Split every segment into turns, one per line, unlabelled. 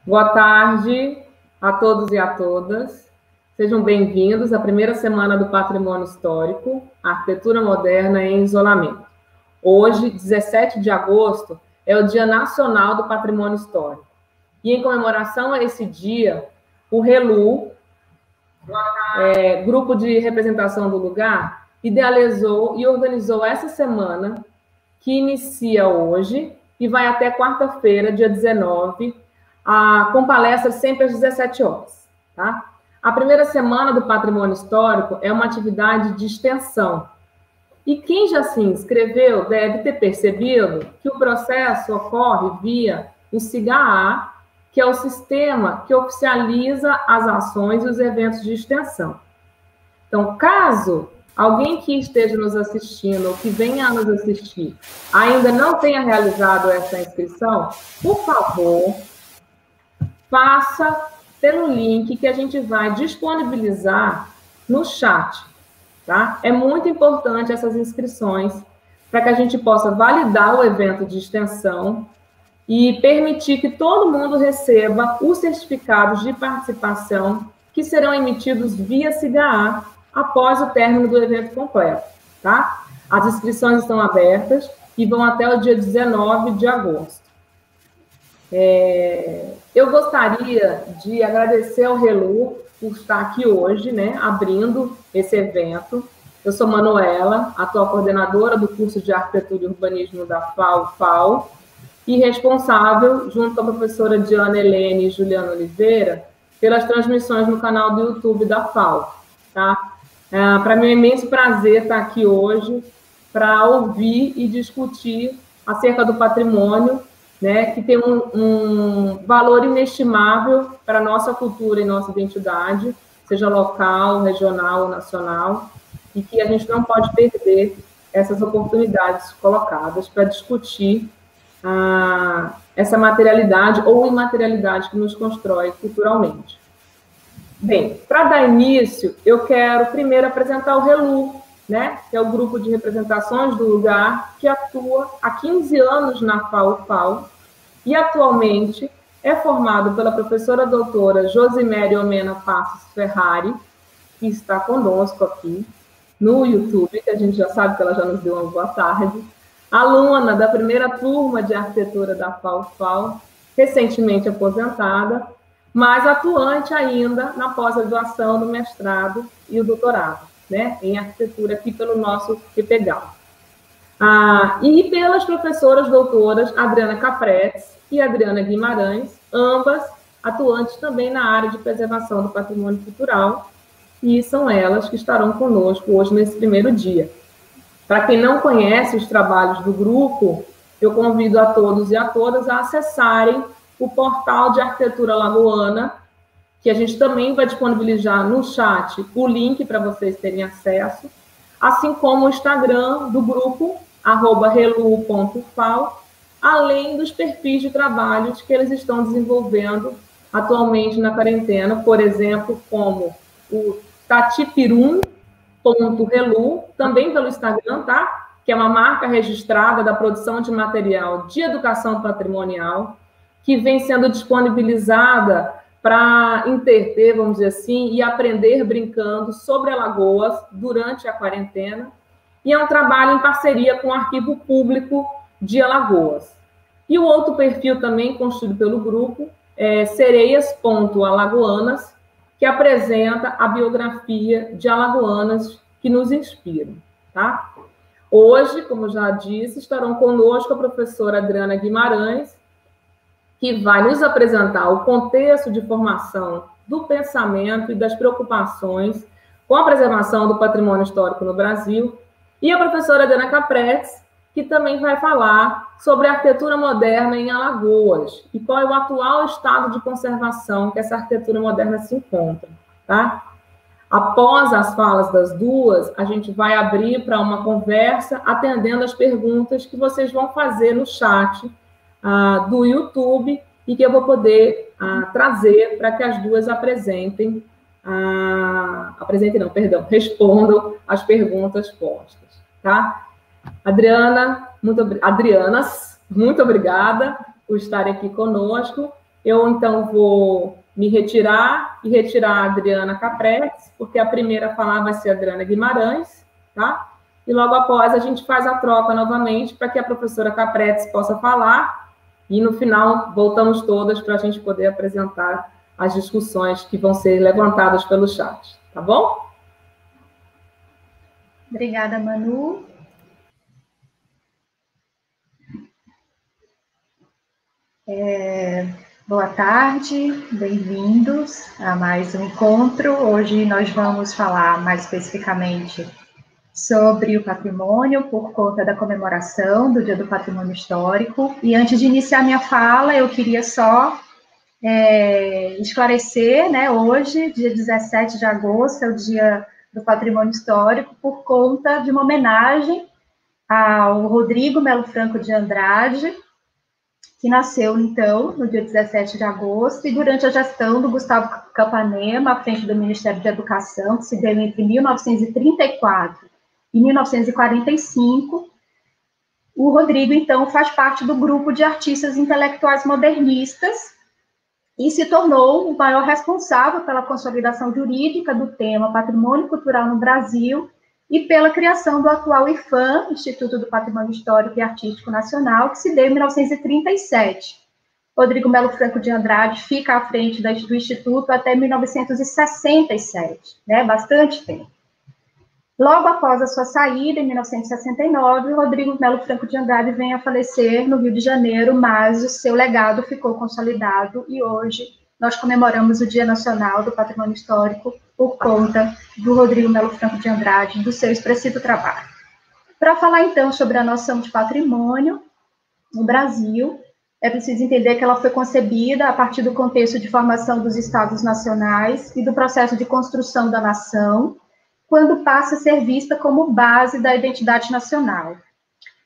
Boa tarde a todos e a todas. Sejam bem-vindos à primeira semana do Patrimônio Histórico, Arquitetura Moderna em Isolamento. Hoje, 17 de agosto, é o Dia Nacional do Patrimônio Histórico. E em comemoração a esse dia, o RELU, Grupo de Representação do Lugar, idealizou e organizou essa semana, que inicia hoje e vai até quarta-feira, dia 19, com palestras sempre às 17 horas. Tá? A primeira semana do Patrimônio Histórico é uma atividade de extensão. E quem já se inscreveu deve ter percebido que o processo ocorre via o SIGA-A, que é o sistema que oficializa as ações e os eventos de extensão. Então, caso alguém que esteja nos assistindo ou que venha a nos assistir ainda não tenha realizado essa inscrição, por favor, faça pelo link que a gente vai disponibilizar no chat, tá? É muito importante essas inscrições para que a gente possa validar o evento de extensão e permitir que todo mundo receba os certificados de participação que serão emitidos via SIGA-A após o término do evento completo, tá? As inscrições estão abertas e vão até o dia 19 de agosto. Eu gostaria de agradecer ao RELU por estar aqui hoje, né, abrindo esse evento. Eu sou Manuela, atual coordenadora do curso de Arquitetura e Urbanismo da FAO, e responsável, junto com a professora Diana Helene e Juliana Oliveira, pelas transmissões no canal do YouTube da FAO. Tá? Para mim é um imenso prazer estar aqui hoje para ouvir e discutir acerca do patrimônio, né, que tem um valor inestimável para a nossa cultura e nossa identidade, seja local, regional ou nacional, e que a gente não pode perder essas oportunidades colocadas para discutir essa materialidade ou imaterialidade que nos constrói culturalmente. Bem, para dar início, eu quero primeiro apresentar o RELU, né, que é o grupo de representações do lugar que atua há 15 anos na FAO e atualmente é formado pela professora doutora Josimere Omena Passos Ferrari, que está conosco aqui no YouTube, que a gente já sabe que ela já nos deu uma boa tarde, aluna da primeira turma de arquitetura da FAO, recentemente aposentada, mas atuante ainda na pós-graduação, no mestrado e o doutorado, né, em arquitetura aqui pelo nosso IPEGAL. E pelas professoras doutoras Adriana Capretes e Adriana Guimarães, ambas atuantes também na área de preservação do patrimônio cultural, e são elas que estarão conosco hoje nesse primeiro dia. Para quem não conhece os trabalhos do grupo, eu convido a todos e a todas a acessarem o portal de arquitetura lagoana, que a gente também vai disponibilizar no chat o link para vocês terem acesso, assim como o Instagram do grupo, @relu.fao, além dos perfis de trabalhos que eles estão desenvolvendo atualmente na quarentena, por exemplo, como o tatipirum.relu, também pelo Instagram, tá? Que é uma marca registrada da produção de material de educação patrimonial, que vem sendo disponibilizada para interter, vamos dizer assim, e aprender brincando sobre Alagoas durante a quarentena, e é um trabalho em parceria com o Arquivo Público de Alagoas. E o outro perfil também construído pelo grupo é sereias.alagoanas, que apresenta a biografia de alagoanas que nos inspiram, tá? Hoje, como já disse, estarão conosco a professora Adriana Guimarães, que vai nos apresentar o contexto de formação do pensamento e das preocupações com a preservação do patrimônio histórico no Brasil, e a professora Adriana Capretes, que também vai falar sobre a arquitetura moderna em Alagoas e qual é o atual estado de conservação que essa arquitetura moderna se encontra, tá? Após as falas das duas, a gente vai abrir para uma conversa atendendo as perguntas que vocês vão fazer no chat do YouTube e que eu vou poder trazer para que as duas respondam as perguntas postas, tá? Adrianas, muito obrigada por estarem aqui conosco. Eu, então, vou me retirar e retirar a Adriana Capretes, porque a primeira a falar vai ser a Adriana Guimarães, tá? E logo após a gente faz a troca novamente para que a professora Capretes possa falar e no final voltamos todas para a gente poder apresentar as discussões que vão ser levantadas pelo chat, tá bom?
Obrigada, Manu. Boa tarde, bem-vindos a mais um encontro. Hoje nós vamos falar mais especificamente sobre o patrimônio, por conta da comemoração do Dia do Patrimônio Histórico. E antes de iniciar minha fala, eu queria só esclarecer, né, hoje, dia 17 de agosto, é o Dia do Patrimônio Histórico, por conta de uma homenagem ao Rodrigo Melo Franco de Andrade, que nasceu, então, no dia 17 de agosto, e durante a gestão do Gustavo Capanema, à frente do Ministério da Educação, que se deu entre 1934 e 1945, o Rodrigo, então, faz parte do grupo de artistas intelectuais modernistas e se tornou o maior responsável pela consolidação jurídica do tema patrimônio cultural no Brasil e pela criação do atual IPHAN, Instituto do Patrimônio Histórico e Artístico Nacional, que se deu em 1937. Rodrigo Melo Franco de Andrade fica à frente do Instituto até 1967, né, bastante tempo. Logo após a sua saída, em 1969, Rodrigo Melo Franco de Andrade vem a falecer no Rio de Janeiro, mas o seu legado ficou consolidado e hoje nós comemoramos o Dia Nacional do Patrimônio Histórico por conta do Rodrigo Melo Franco de Andrade, do seu expressivo trabalho. Para falar, então, sobre a noção de patrimônio no Brasil, é preciso entender que ela foi concebida a partir do contexto de formação dos Estados nacionais e do processo de construção da nação, quando passa a ser vista como base da identidade nacional.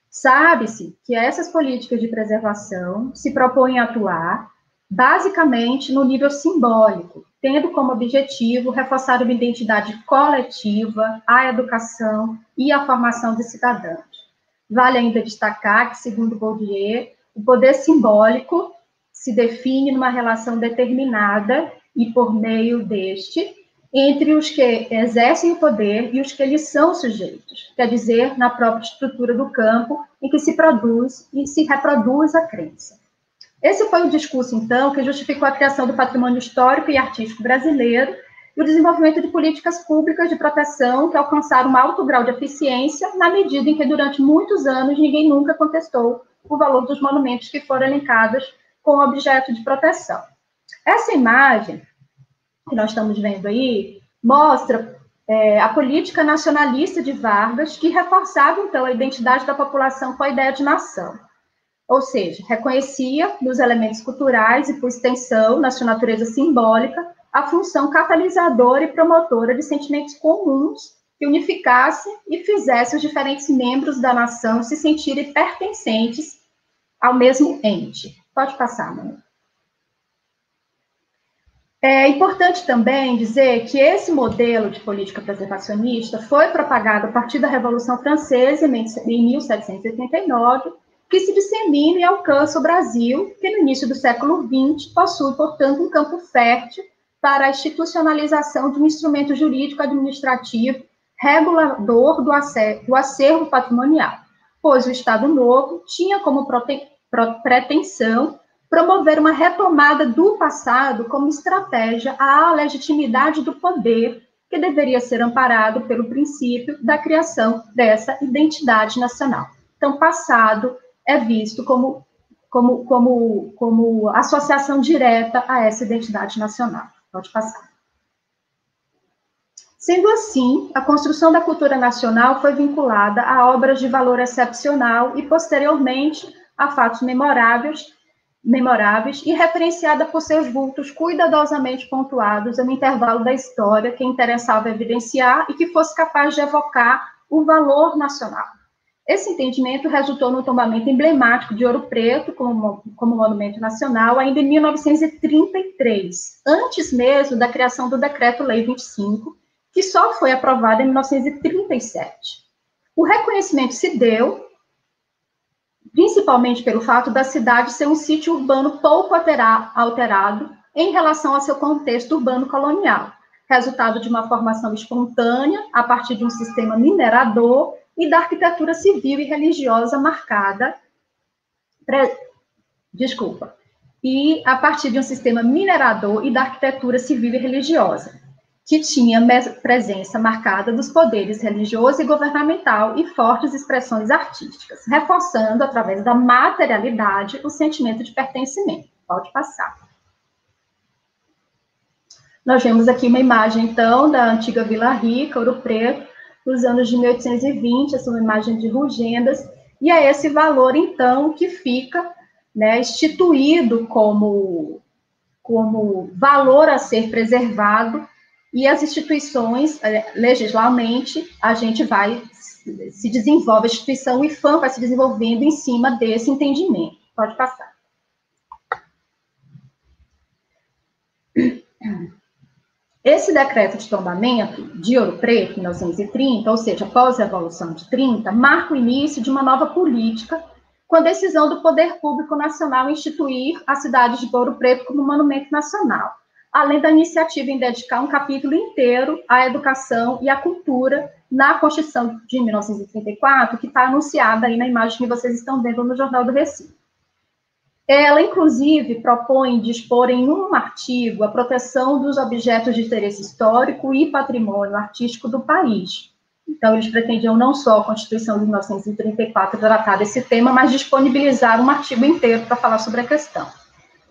Sabe-se que essas políticas de preservação se propõem a atuar, basicamente, no nível simbólico, tendo como objetivo reforçar uma identidade coletiva, a educação e a formação de cidadãos. Vale ainda destacar que, segundo Bourdieu, o poder simbólico se define numa relação determinada e, por meio deste, entre os que exercem o poder e os que lhes são sujeitos, quer dizer, na própria estrutura do campo em que se produz e se reproduz a crença. Esse foi o discurso, então, que justificou a criação do patrimônio histórico e artístico brasileiro e o desenvolvimento de políticas públicas de proteção que alcançaram um alto grau de eficiência, na medida em que, durante muitos anos, ninguém nunca contestou o valor dos monumentos que foram elencados como objeto de proteção. Essa imagem que nós estamos vendo aí, mostra a política nacionalista de Vargas, que reforçava, então, a identidade da população com a ideia de nação. Ou seja, reconhecia nos elementos culturais e, por extensão, na sua natureza simbólica, a função catalisadora e promotora de sentimentos comuns que unificassem e fizessem os diferentes membros da nação se sentirem pertencentes ao mesmo ente. Pode passar, Manu. É importante também dizer que esse modelo de política preservacionista foi propagado a partir da Revolução Francesa, em 1789, que se dissemina e alcança o Brasil, que no início do século XX possui, portanto, um campo fértil para a institucionalização de um instrumento jurídico administrativo regulador do acervo patrimonial, pois o Estado Novo tinha como pretensão promover uma retomada do passado como estratégia à legitimidade do poder, que deveria ser amparado pelo princípio da criação dessa identidade nacional. Então, passado é visto como associação direta a essa identidade nacional. Pode passar. Sendo assim, a construção da cultura nacional foi vinculada a obras de valor excepcional e, posteriormente, a fatos memoráveis e referenciada por seus vultos cuidadosamente pontuados no intervalo da história que interessava evidenciar e que fosse capaz de evocar o valor nacional. Esse entendimento resultou no tombamento emblemático de Ouro Preto como monumento nacional ainda em 1933, antes mesmo da criação do Decreto-Lei 25, que só foi aprovado em 1937. O reconhecimento se deu principalmente pelo fato da cidade ser um sítio urbano pouco alterado em relação ao seu contexto urbano colonial, resultado de uma formação espontânea a partir de um sistema minerador e da arquitetura civil e religiosa marcada, e a partir de um sistema minerador e da arquitetura civil e religiosa, que tinha presença marcada dos poderes religioso e governamental e fortes expressões artísticas, reforçando, através da materialidade, o sentimento de pertencimento. Pode passar. Nós vemos aqui uma imagem, então, da antiga Vila Rica, Ouro Preto, dos anos de 1820, essa é uma imagem de rugendas, e é esse valor, então, que fica, né, instituído como valor a ser preservado, e as instituições, legislamente, a gente vai se desenvolve, a instituição IPHAN vai se desenvolvendo em cima desse entendimento. Pode passar. Esse decreto de tombamento de Ouro Preto, em 1930, ou seja, após a Revolução de 30, marca o início de uma nova política, com a decisão do Poder Público Nacional em instituir a cidade de Ouro Preto como monumento nacional, além da iniciativa em dedicar um capítulo inteiro à educação e à cultura na Constituição de 1934, que está anunciada aí na imagem que vocês estão vendo no Jornal do Recife. Ela, inclusive, propõe dispor em um artigo a proteção dos objetos de interesse histórico e patrimônio artístico do país. Então, eles pretendiam não só a Constituição de 1934 tratar desse tema, mas disponibilizar um artigo inteiro para falar sobre a questão.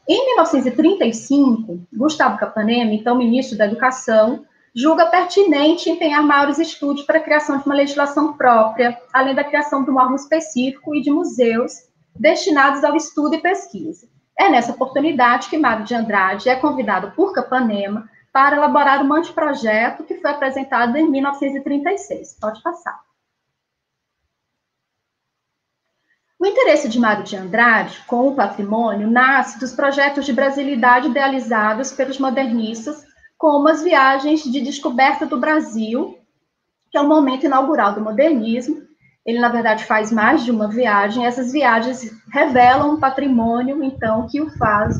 Em 1935, Gustavo Capanema, então ministro da Educação, julga pertinente empenhar maiores estudos para a criação de uma legislação própria, além da criação de um órgão específico e de museus destinados ao estudo e pesquisa. É nessa oportunidade que Mário de Andrade é convidado por Capanema para elaborar um anteprojeto que foi apresentado em 1936. Pode passar. O interesse de Mário de Andrade com o patrimônio nasce dos projetos de brasilidade idealizados pelos modernistas, como as viagens de descoberta do Brasil, que é o momento inaugural do modernismo. Ele, na verdade, faz mais de uma viagem. Essas viagens revelam um patrimônio, então, que o faz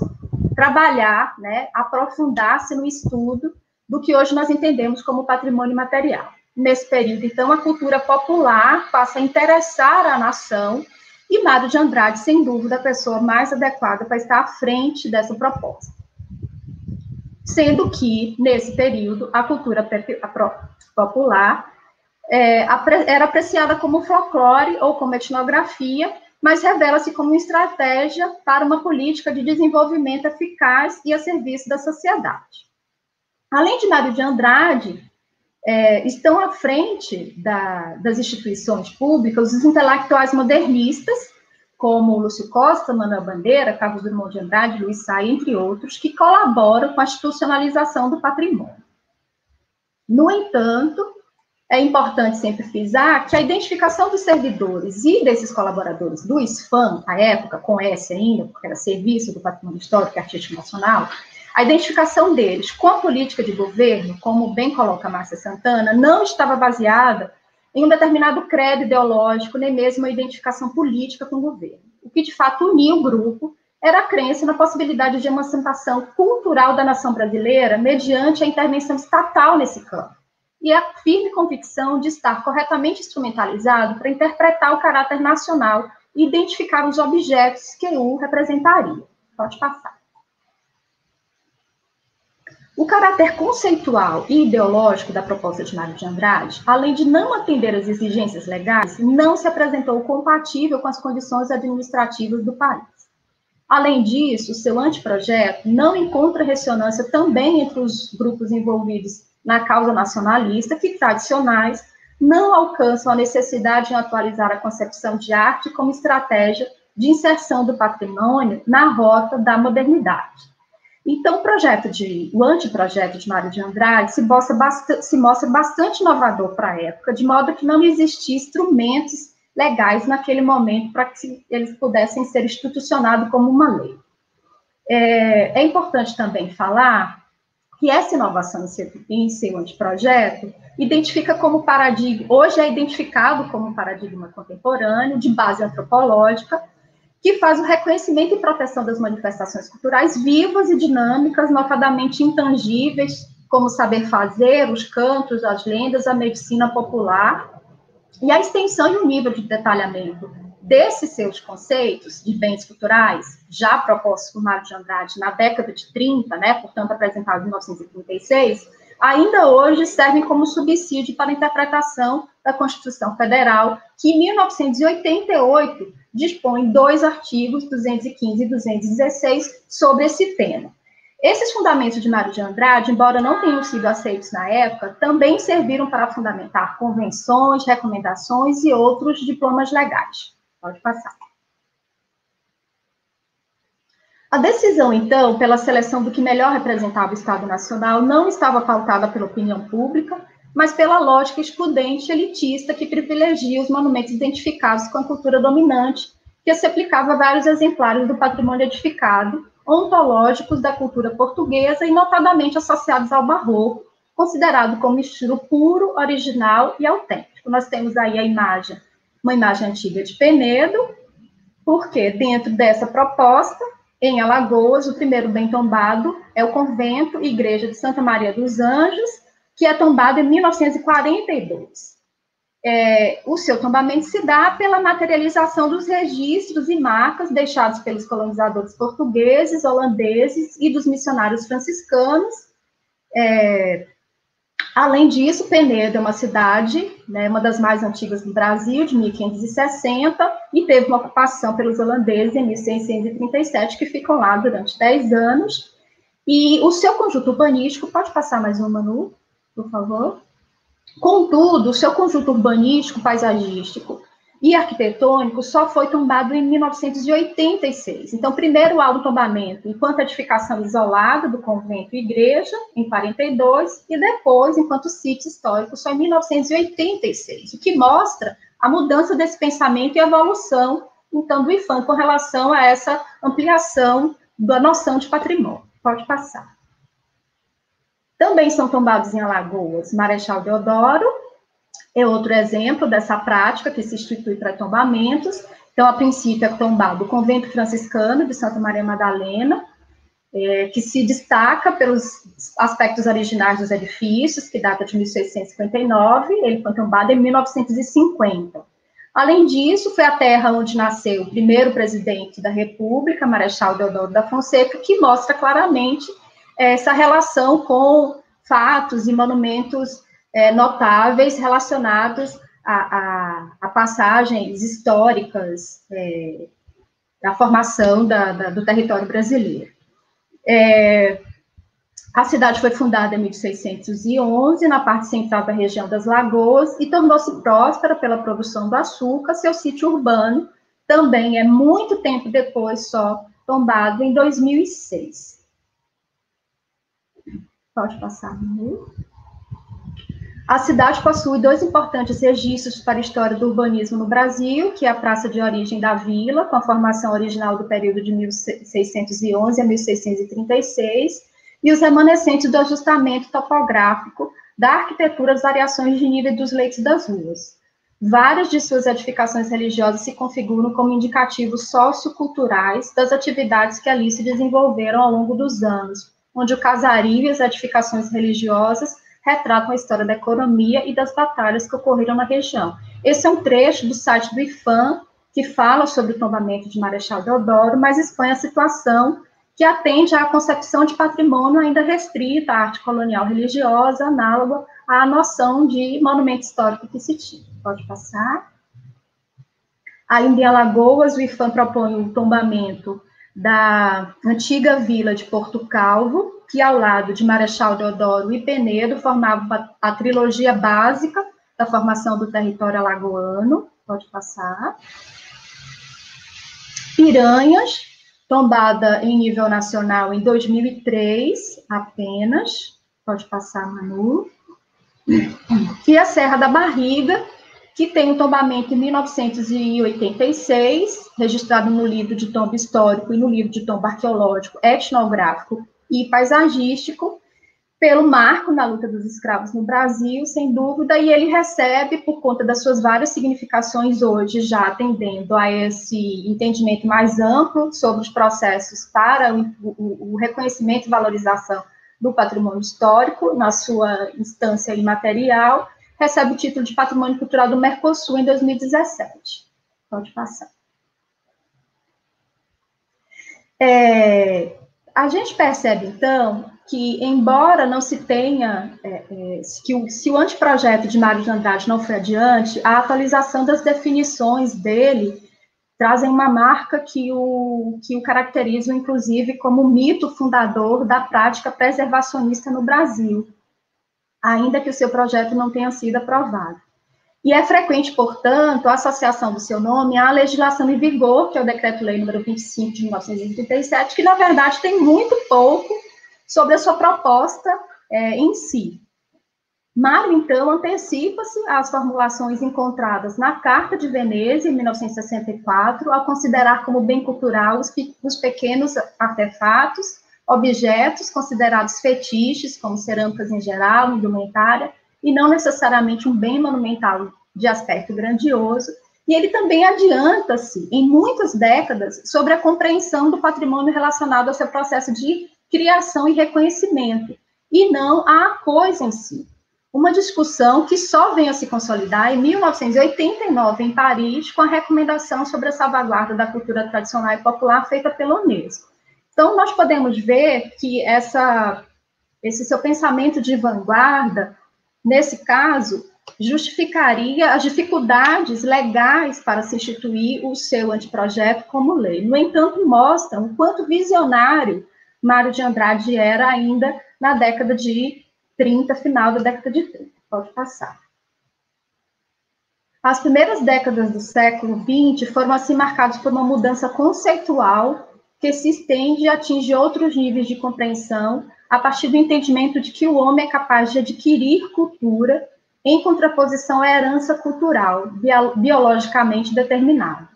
trabalhar, né, aprofundar-se no estudo do que hoje nós entendemos como patrimônio material. Nesse período, então, a cultura popular passa a interessar a nação, e Mário de Andrade, sem dúvida, a pessoa mais adequada para estar à frente dessa proposta. Sendo que, nesse período, a cultura popular era apreciada como folclore ou como etnografia, mas revela-se como uma estratégia para uma política de desenvolvimento eficaz e a serviço da sociedade. Além de Mário de Andrade, estão à frente das instituições públicas os intelectuais modernistas, como Lúcio Costa, Manuel Bandeira, Carlos Drummond de Andrade, Luiz Sá, entre outros, que colaboram com a institucionalização do patrimônio. No entanto, é importante sempre frisar que a identificação dos servidores e desses colaboradores do SFAM, à época, com S ainda, porque era Serviço do Patrimônio Histórico e Artístico Nacional, a identificação deles com a política de governo, como bem coloca Márcia Santana, não estava baseada em um determinado credo ideológico, nem mesmo uma identificação política com o governo. O que, de fato, unia o grupo era a crença na possibilidade de emancipação cultural da nação brasileira mediante a intervenção estatal nesse campo, e a firme convicção de estar corretamente instrumentalizado para interpretar o caráter nacional e identificar os objetos que o representariam. Pode passar. O caráter conceitual e ideológico da proposta de Mário de Andrade, além de não atender às exigências legais, não se apresentou compatível com as condições administrativas do país. Além disso, o seu anteprojeto não encontra ressonância também entre os grupos envolvidos na causa nacionalista, que tradicionais não alcançam a necessidade de atualizar a concepção de arte como estratégia de inserção do patrimônio na rota da modernidade. Então, o anteprojeto de Mário de Andrade se mostra bastante inovador para a época, de modo que não existiam instrumentos legais naquele momento para que eles pudessem ser institucionados como uma lei. É importante também falar que essa inovação em seu anteprojeto identifica como paradigma, hoje é identificado como paradigma contemporâneo, de base antropológica, que faz o reconhecimento e proteção das manifestações culturais vivas e dinâmicas, notadamente intangíveis, como o saber fazer, os cantos, as lendas, a medicina popular, e a extensão e o nível de detalhamento desses seus conceitos de bens culturais, já propostos por Mário de Andrade na década de 30, né, portanto apresentados em 1936, ainda hoje servem como subsídio para a interpretação da Constituição Federal, que em 1988 dispõe 2 artigos, 215 e 216, sobre esse tema. Esses fundamentos de Mário de Andrade, embora não tenham sido aceitos na época, também serviram para fundamentar convenções, recomendações e outros diplomas legais. Pode passar. A decisão, então, pela seleção do que melhor representava o Estado Nacional não estava pautada pela opinião pública, mas pela lógica excludente e elitista que privilegia os monumentos identificados com a cultura dominante, que se aplicava a vários exemplares do patrimônio edificado, ontológicos da cultura portuguesa e notadamente associados ao barroco, considerado como estilo puro, original e autêntico. Nós temos aí a imagem, uma imagem antiga de Penedo, porque dentro dessa proposta, em Alagoas, o primeiro bem tombado é o convento Igreja de Santa Maria dos Anjos, que é tombado em 1942. O seu tombamento se dá pela materialização dos registros e marcas deixados pelos colonizadores portugueses, holandeses e dos missionários franciscanos. Além disso, Penedo é uma cidade, né, uma das mais antigas do Brasil, de 1560, e teve uma ocupação pelos holandeses em 1637, que ficam lá durante 10 anos. E o seu conjunto urbanístico, pode passar mais uma, Manu, por favor? Contudo, o seu conjunto urbanístico, paisagístico e arquitetônico só foi tombado em 1986. Então, primeiro há o tombamento enquanto edificação isolada do convento e igreja, em 42, e depois, enquanto sítio histórico, só em 1986, o que mostra a mudança desse pensamento e a evolução, então, do IPHAN com relação a essa ampliação da noção de patrimônio. Pode passar. Também são tombados em Alagoas Marechal Deodoro, é outro exemplo dessa prática que se institui para tombamentos. Então, a princípio, é tombado o convento franciscano de Santa Maria Madalena, que se destaca pelos aspectos originais dos edifícios, que data de 1659, ele foi tombado em 1950. Além disso, foi a terra onde nasceu o primeiro presidente da República, Marechal Deodoro da Fonseca, que mostra claramente essa relação com fatos e monumentos notáveis relacionados a passagens históricas da formação do território brasileiro. A cidade foi fundada em 1611, na parte central da região das Lagoas, e tornou-se próspera pela produção do açúcar. Seu sítio urbano também é muito tempo depois só tombado, em 2006. Pode passar, A cidade possui 2 importantes registros para a história do urbanismo no Brasil, que é a Praça de Origem da Vila, com a formação original do período de 1611 a 1636, e os remanescentes do ajustamento topográfico da arquitetura, as variações de nível dos leitos das ruas. Várias de suas edificações religiosas se configuram como indicativos socioculturais das atividades que ali se desenvolveram ao longo dos anos, onde o casario e as edificações religiosas retratam a história da economia e das batalhas que ocorreram na região. Esse é um trecho do site do IPHAN, que fala sobre o tombamento de Marechal Deodoro, mas expõe a situação que atende à concepção de patrimônio ainda restrita à arte colonial religiosa, análoga à noção de monumento histórico que se tinha. Pode passar. Ainda em Alagoas, o IPHAN propõe o tombamento da antiga vila de Porto Calvo, que ao lado de Marechal Deodoro e Penedo formava a trilogia básica da formação do território alagoano. Pode passar. Piranhas, tombada em nível nacional em 2003, apenas. Pode passar, Manu. E a Serra da Barriga, que tem um tombamento em 1986, registrado no livro de tombo histórico e no livro de tombo arqueológico, etnográfico e paisagístico, pelo marco na luta dos escravos no Brasil, sem dúvida, e ele recebe, por conta das suas várias significações hoje, já atendendo a esse entendimento mais amplo sobre os processos para o reconhecimento e valorização do patrimônio histórico, na sua instância imaterial, recebe o título de Patrimônio Cultural do Mercosul em 2017. Pode passar. A gente percebe, então, que, embora não se tenha, se o anteprojeto de Mário de Andrade não foi adiante, a atualização das definições dele trazem uma marca que o caracteriza, inclusive, como mito fundador da prática preservacionista no Brasil, ainda que o seu projeto não tenha sido aprovado. E é frequente, portanto, a associação do seu nome à legislação em vigor, que é o Decreto-Lei número 25 de 1937, que, na verdade, tem muito pouco sobre a sua proposta em si. Mário, então, antecipa-se às formulações encontradas na Carta de Veneza, em 1964, ao considerar como bem cultural os pequenos artefatos, objetos considerados fetiches, como cerâmicas em geral, indumentária, e não necessariamente um bem monumental de aspecto grandioso, e ele também adianta-se, em muitas décadas, sobre a compreensão do patrimônio relacionado ao seu processo de criação e reconhecimento, e não à coisa em si. Uma discussão que só vem a se consolidar em 1989, em Paris, com a recomendação sobre a salvaguarda da cultura tradicional e popular feita pela Unesco. Então, nós podemos ver que esse seu pensamento de vanguarda, nesse caso, justificaria as dificuldades legais para se instituir o seu anteprojeto como lei. No entanto, mostram o quanto visionário Mário de Andrade era ainda na década de 30, final da década de 30. Pode passar. As primeiras décadas do século XX foram assim marcadas por uma mudança conceitual que se estende e atinge outros níveis de compreensão a partir do entendimento de que o homem é capaz de adquirir cultura em contraposição à herança cultural biologicamente determinada.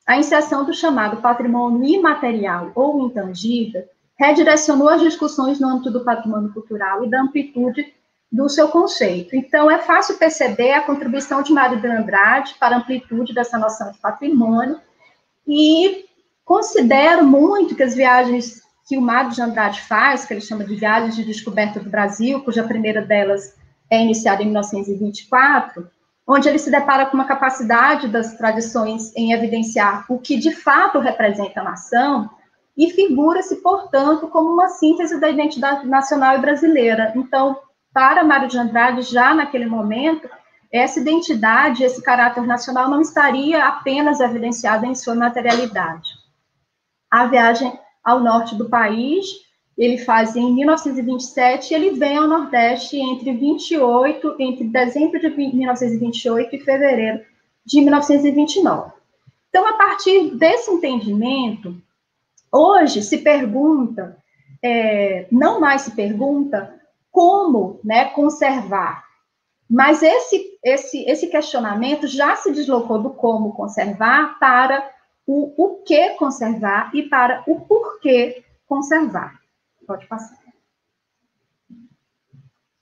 A inserção do chamado patrimônio imaterial ou intangível redirecionou as discussões no âmbito do patrimônio cultural e da amplitude do seu conceito. Então, é fácil perceber a contribuição de Mário de Andrade para a amplitude dessa noção de patrimônio, e considero muito que as viagens que o Mário de Andrade faz, que ele chama de viagens de descoberta do Brasil, cuja primeira delas é iniciada em 1924, onde ele se depara com uma capacidade das tradições em evidenciar o que de fato representa a nação, e figura-se, portanto, como uma síntese da identidade nacional e brasileira. Então, para Mário de Andrade, já naquele momento, essa identidade, esse caráter nacional não estaria apenas evidenciada em sua materialidade. A viagem ao norte do país, ele faz em 1927, ele vem ao Nordeste entre dezembro de 1928 e fevereiro de 1929. Então, a partir desse entendimento, hoje se pergunta, não mais se pergunta como, né, conservar, mas esse questionamento já se deslocou do como conservar para o que conservar e para o porquê conservar. Pode passar.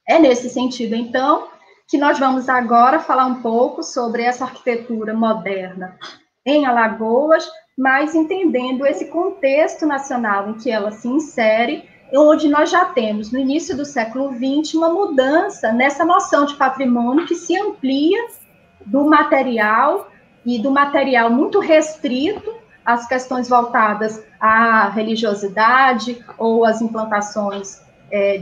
É nesse sentido, então, que nós vamos agora falar um pouco sobre essa arquitetura moderna em Alagoas, mas entendendo esse contexto nacional em que ela se insere, onde nós já temos, no início do século XX, uma mudança nessa noção de patrimônio que se amplia do material, e do material muito restrito às questões voltadas à religiosidade ou às implantações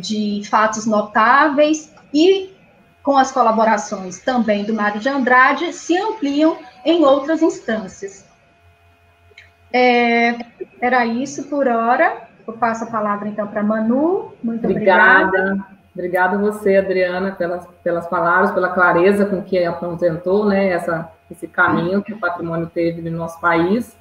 de fatos notáveis, e com as colaborações também do Mário de Andrade, se ampliam em outras instâncias. Era isso por hora. Eu passo a palavra, então, para a Manu. Muito obrigada.
Obrigada a você, Adriana, pelas palavras, pela clareza com que apresentou, né, esse caminho que o patrimônio teve no nosso país.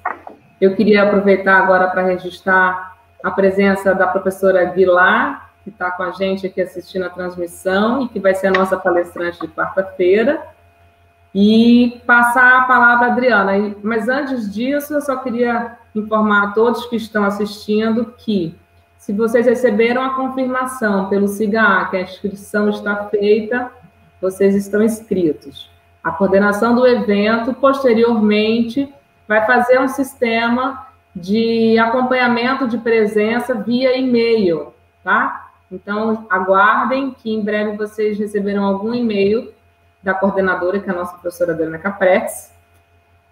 Eu queria aproveitar agora para registrar a presença da professora Aguilar, que está com a gente aqui assistindo a transmissão e que vai ser a nossa palestrante de quarta-feira, e passar a palavra à Adriana. Mas antes disso, eu só queria informar a todos que estão assistindo que, Se vocês receberam a confirmação pelo SIGA que a inscrição está feita, vocês estão inscritos. A coordenação do evento, posteriormente, vai fazer um sistema de acompanhamento de presença via e-mail, tá? Então, aguardem que em breve vocês receberão algum e-mail da coordenadora, que é a nossa professora Adriana Caprex,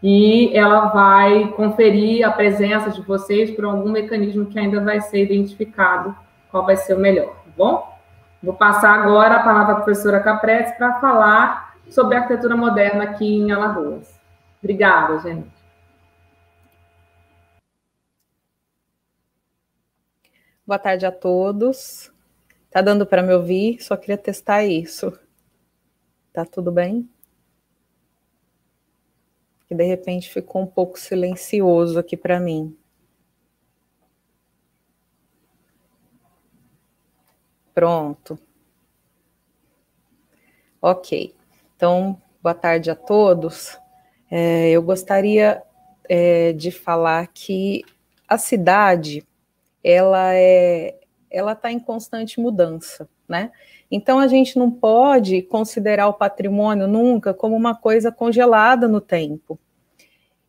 e ela vai conferir a presença de vocês por algum mecanismo que ainda vai ser identificado qual vai ser o melhor, tá bom? Vou passar agora a palavra à professora Caprex para falar sobre a arquitetura moderna aqui em Alagoas. Obrigada, gente.
Boa tarde a todos. Tá dando para me ouvir? Só queria testar isso. Tá tudo bem? Que de repente ficou um pouco silencioso aqui para mim. Pronto. Ok. Então, boa tarde a todos. Eu gostaria de falar que a cidade, ela está em constante mudança, né? Então, a gente não pode considerar o patrimônio nunca como uma coisa congelada no tempo.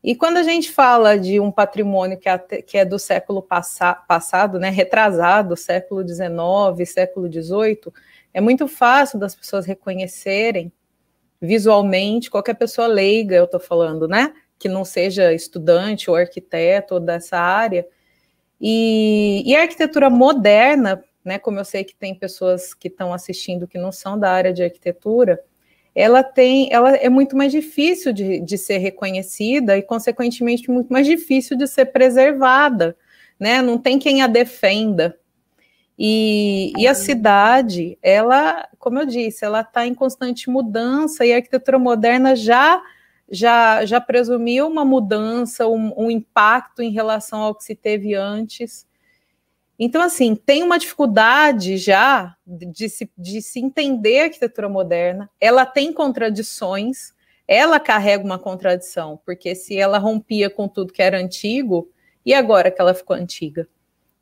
E quando a gente fala de um patrimônio que é do século passado, né, retrasado, século XIX, século XVIII, é muito fácil das pessoas reconhecerem visualmente, qualquer pessoa leiga, eu estou falando, né, que não seja estudante ou arquiteto ou dessa área. E a arquitetura moderna, né, como eu sei que tem pessoas que estão assistindo que não são da área de arquitetura, ela é muito mais difícil de ser reconhecida e, consequentemente, muito mais difícil de ser preservada, né? Não tem quem a defenda. E a cidade, ela, como eu disse, ela está em constante mudança e a arquitetura moderna já presumiu uma mudança, um impacto em relação ao que se teve antes. Então, assim, tem uma dificuldade já de se entender a arquitetura moderna, ela tem contradições, ela carrega uma contradição, porque se ela rompia com tudo que era antigo, e agora que ela ficou antiga?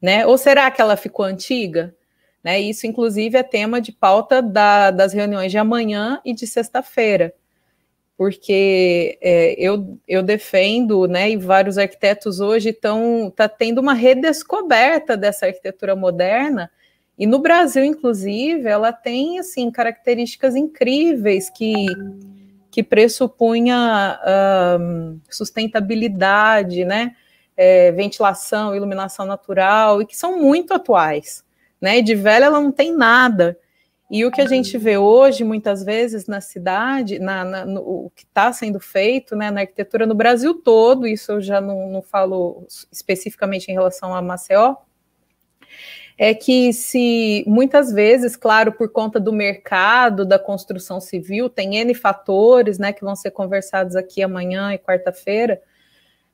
Né? Ou será que ela ficou antiga? Né? Isso, inclusive, é tema de pauta das reuniões de amanhã e de sexta-feira, porque eu defendo, né, e vários arquitetos hoje tá tendo uma redescoberta dessa arquitetura moderna, e no Brasil, inclusive, ela tem, assim, características incríveis que pressupunha sustentabilidade, né, ventilação, iluminação natural, e que são muito atuais, né, e de velha ela não tem nada. E o que a gente vê hoje, muitas vezes, na cidade, o que está sendo feito, né, na arquitetura no Brasil todo, isso eu já não falo especificamente em relação a Maceió, é que se muitas vezes, claro, por conta do mercado, da construção civil, tem N fatores, né, que vão ser conversados aqui amanhã e quarta-feira,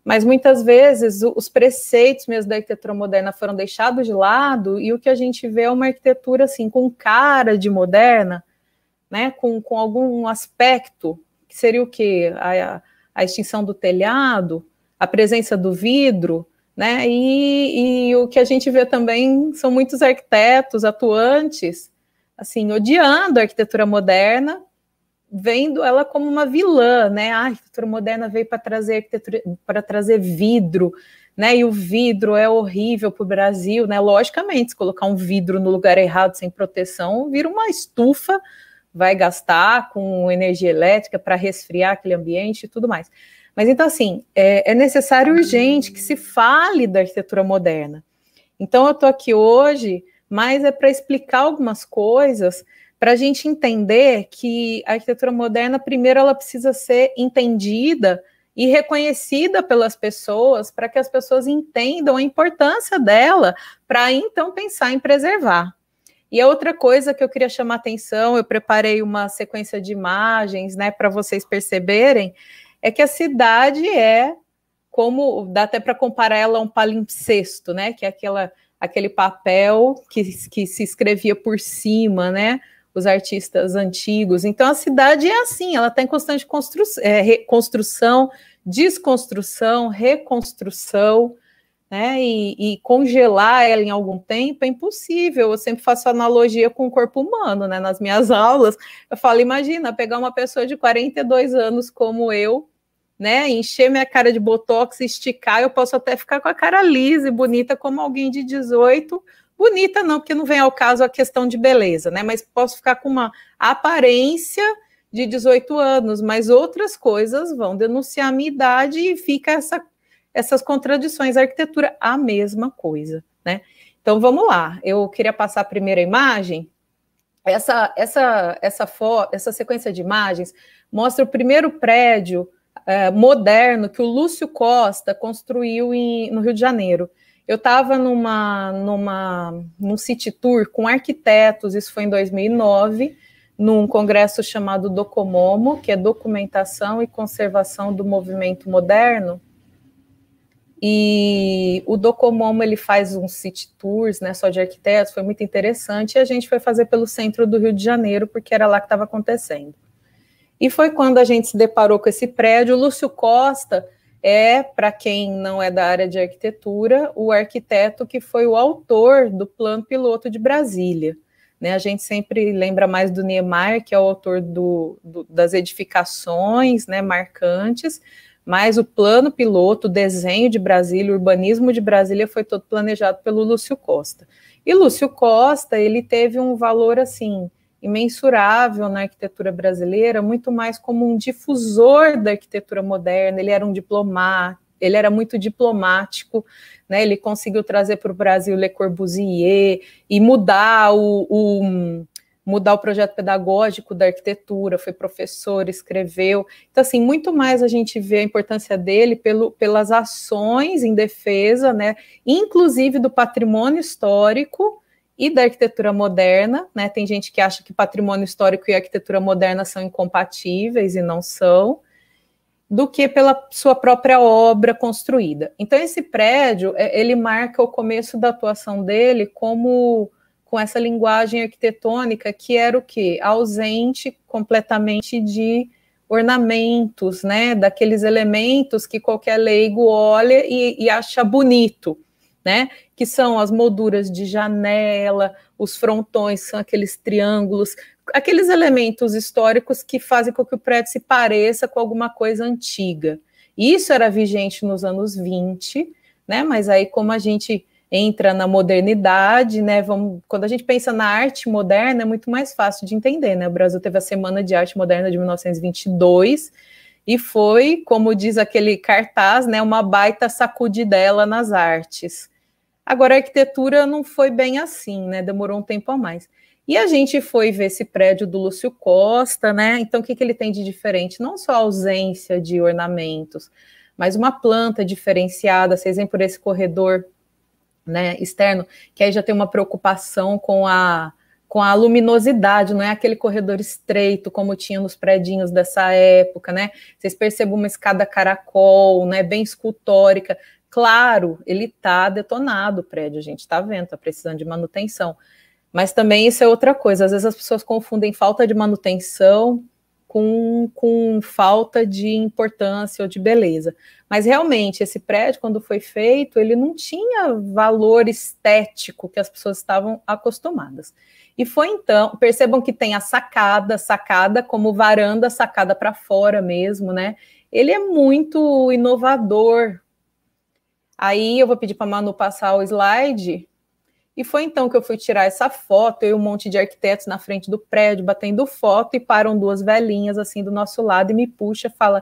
mas muitas vezes os preceitos mesmo da arquitetura moderna foram deixados de lado e o que a gente vê é uma arquitetura assim, com cara de moderna, né, com algum aspecto, que seria o quê? A extinção do telhado, a presença do vidro, né, e o que a gente vê também são muitos arquitetos atuantes, assim, odiando a arquitetura moderna, vendo ela como uma vilã, né? A arquitetura moderna veio para trazer vidro, né? E o vidro é horrível para o Brasil, né? Logicamente, se colocar um vidro no lugar errado, sem proteção, vira uma estufa, vai gastar com energia elétrica para resfriar aquele ambiente e tudo mais. Mas então, assim, é necessário urgente que se fale da arquitetura moderna. Então, eu estou aqui hoje, mas é para explicar algumas coisas, para a gente entender que a arquitetura moderna, primeiro, ela precisa ser entendida e reconhecida pelas pessoas, para que as pessoas entendam a importância dela, para então pensar em preservar. E a outra coisa que eu queria chamar a atenção, eu preparei uma sequência de imagens, né, para vocês perceberem, é que a cidade como, dá até para comparar ela a um palimpsesto, né, que é aquele papel que se escrevia por cima, né, os artistas antigos. Então, a cidade é assim, ela está em constante construção, desconstrução, reconstrução, né, e congelar ela em algum tempo é impossível. Eu sempre faço analogia com o corpo humano, né, nas minhas aulas. Eu falo, imagina, pegar uma pessoa de 42 anos como eu, né, encher minha cara de botox, esticar, eu posso até ficar com a cara lisa e bonita como alguém de 18, bonita não, porque não vem ao caso a questão de beleza, né, mas posso ficar com uma aparência de 18 anos, mas outras coisas vão denunciar a minha idade e fica essas contradições. A arquitetura, a mesma coisa, né? Então, vamos lá. Eu queria passar a primeira imagem. Essa sequência de imagens mostra o primeiro prédio moderno que o Lúcio Costa construiu no Rio de Janeiro. Eu estava num city tour com arquitetos, isso foi em 2009, num congresso chamado Docomomo, que é Documentação e Conservação do Movimento Moderno. E o Docomomo, ele faz uns city tours, né, só de arquitetos, foi muito interessante, e a gente foi fazer pelo centro do Rio de Janeiro, porque era lá que estava acontecendo. E foi quando a gente se deparou com esse prédio. O Lúcio Costa é, para quem não é da área de arquitetura, o arquiteto que foi o autor do Plano Piloto de Brasília. Né, a gente sempre lembra mais do Niemeyer, que é o autor das edificações, né, marcantes, mas o plano piloto, o desenho de Brasília, o urbanismo de Brasília foi todo planejado pelo Lúcio Costa. E Lúcio Costa, ele teve um valor, assim, imensurável na arquitetura brasileira, muito mais como um difusor da arquitetura moderna. Ele era um diplomata, ele era muito diplomático, né? Ele conseguiu trazer para o Brasil Le Corbusier e mudar o projeto pedagógico da arquitetura, foi professor, escreveu. Então, assim, muito mais a gente vê a importância dele pelas ações em defesa, né, inclusive do patrimônio histórico e da arquitetura moderna, né? Tem gente que acha que patrimônio histórico e arquitetura moderna são incompatíveis, e não são, do que pela sua própria obra construída. Então, esse prédio, ele marca o começo da atuação dele com essa linguagem arquitetônica que era o quê? Ausente completamente de ornamentos, né? Daqueles elementos que qualquer leigo olha e acha bonito, né? Que são as molduras de janela, os frontões, são aqueles triângulos, aqueles elementos históricos que fazem com que o prédio se pareça com alguma coisa antiga. Isso era vigente nos anos 20, né? Mas aí, como a gente entra na modernidade, né? Quando a gente pensa na arte moderna, é muito mais fácil de entender, né? O Brasil teve a Semana de Arte Moderna de 1922 e foi, como diz aquele cartaz, né? Uma baita sacudidela nas artes. Agora, a arquitetura não foi bem assim, né? Demorou um tempo a mais. E a gente foi ver esse prédio do Lúcio Costa, né? Então, o que ele tem de diferente? Não só a ausência de ornamentos, mas uma planta diferenciada. Vocês veem por esse corredor, né, externo, que aí já tem uma preocupação com a luminosidade, não é aquele corredor estreito como tinha nos predinhos dessa época, né? Vocês percebem uma escada caracol, né, bem escultórica. Claro, ele está detonado, o prédio, a gente está vendo, está precisando de manutenção. Mas também isso é outra coisa, às vezes as pessoas confundem falta de manutenção com falta de importância ou de beleza. Mas realmente, esse prédio, quando foi feito, ele não tinha valor estético que as pessoas estavam acostumadas. E foi então, percebam que tem a sacada como varanda, sacada para fora mesmo, né? Ele é muito inovador. Aí eu vou pedir para a Manu passar o slide. E foi então que eu fui tirar essa foto, eu e um monte de arquitetos na frente do prédio, batendo foto, e param duas velhinhas assim do nosso lado e me puxa, fala: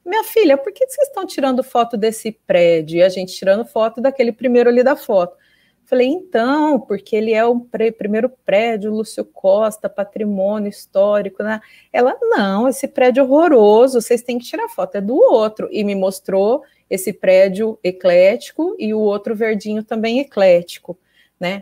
minha filha, por que vocês estão tirando foto desse prédio? E a gente tirando foto daquele primeiro ali da foto. Falei, então, porque ele é o primeiro prédio, Lúcio Costa, patrimônio histórico, né? Ela, não, esse prédio é horroroso, vocês têm que tirar foto, é do outro. E me mostrou esse prédio eclético e o outro verdinho também eclético, né?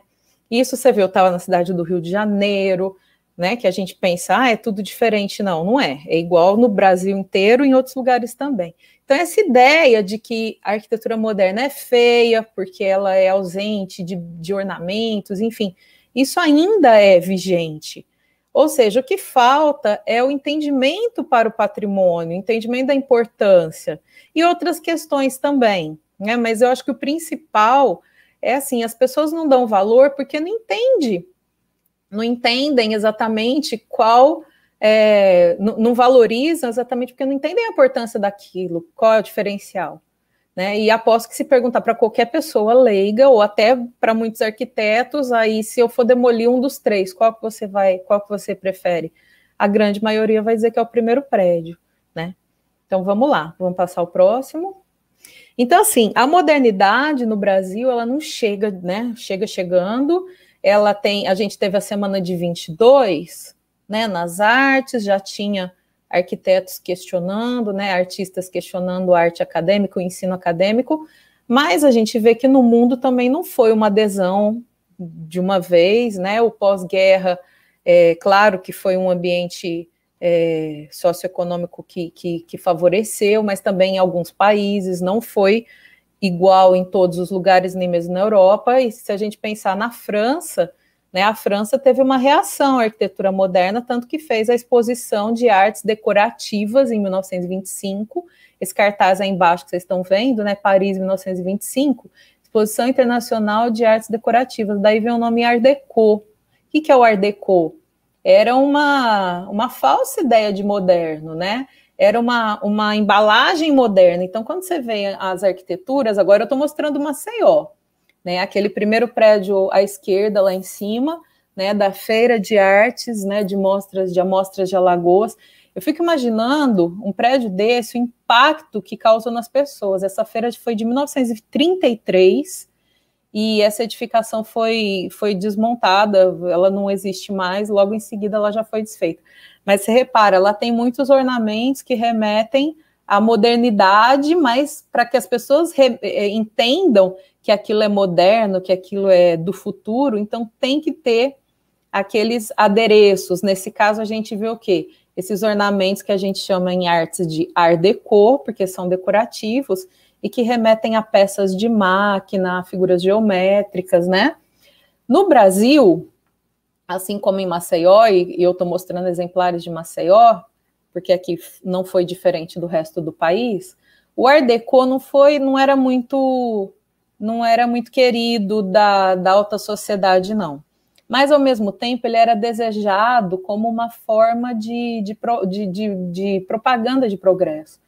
Isso você viu, eu estava na cidade do Rio de Janeiro, né? Que a gente pensa, é tudo diferente. Não, não é. É igual no Brasil inteiro e em outros lugares também. Então, essa ideia de que a arquitetura moderna é feia, porque ela é ausente de ornamentos, enfim, isso ainda é vigente. Ou seja, o que falta é o entendimento para o patrimônio, o entendimento da importância, e outras questões também, né? Mas eu acho que o principal é assim, as pessoas não dão valor porque não entendem exatamente não valorizam exatamente porque não entendem a importância daquilo, qual é o diferencial, né? E aposto que se perguntar para qualquer pessoa leiga, ou até para muitos arquitetos, aí se eu for demolir um dos três, qual que você prefere? A grande maioria vai dizer que é o primeiro prédio, né? Então vamos lá, vamos passar o próximo. Então, assim, a modernidade no Brasil, ela não chega, né? Chegando. A gente teve a semana de 22, né? Nas artes, já tinha arquitetos questionando, né? Artistas questionando a arte acadêmica, o ensino acadêmico, mas a gente vê que no mundo também não foi uma adesão de uma vez, né? O pós-guerra, claro que foi um ambiente socioeconômico que favoreceu, mas também em alguns países não foi igual em todos os lugares, nem mesmo na Europa. E se a gente pensar na França, né, a França teve uma reação à arquitetura moderna, tanto que fez a exposição de artes decorativas em 1925, esse cartaz aí embaixo que vocês estão vendo, né, Paris, 1925, Exposição Internacional de Artes Decorativas, daí vem o nome Art Deco. O que é o Art Deco? Era uma falsa ideia de moderno, né? Era uma embalagem moderna. Então, quando você vê as arquiteturas, agora eu estou mostrando Maceió, né? Aquele primeiro prédio à esquerda, lá em cima, né? Da Feira de Artes, né? De amostras de Alagoas. Eu fico imaginando um prédio desse, o impacto que causou nas pessoas. Essa feira foi de 1933, e essa edificação foi desmontada, ela não existe mais, logo em seguida ela já foi desfeita. Mas você repara, ela tem muitos ornamentos que remetem à modernidade, mas para que as pessoas entendam que aquilo é moderno, que aquilo é do futuro, então tem que ter aqueles adereços. Nesse caso a gente vê o quê? Esses ornamentos que a gente chama em artes de Art Deco, porque são decorativos, e que remetem a peças de máquina, a figuras geométricas, né? No Brasil, assim como em Maceió, e eu estou mostrando exemplares de Maceió, porque aqui não foi diferente do resto do país, o Art Deco não era muito querido da alta sociedade, não. Mas, ao mesmo tempo, ele era desejado como uma forma de propaganda de progresso.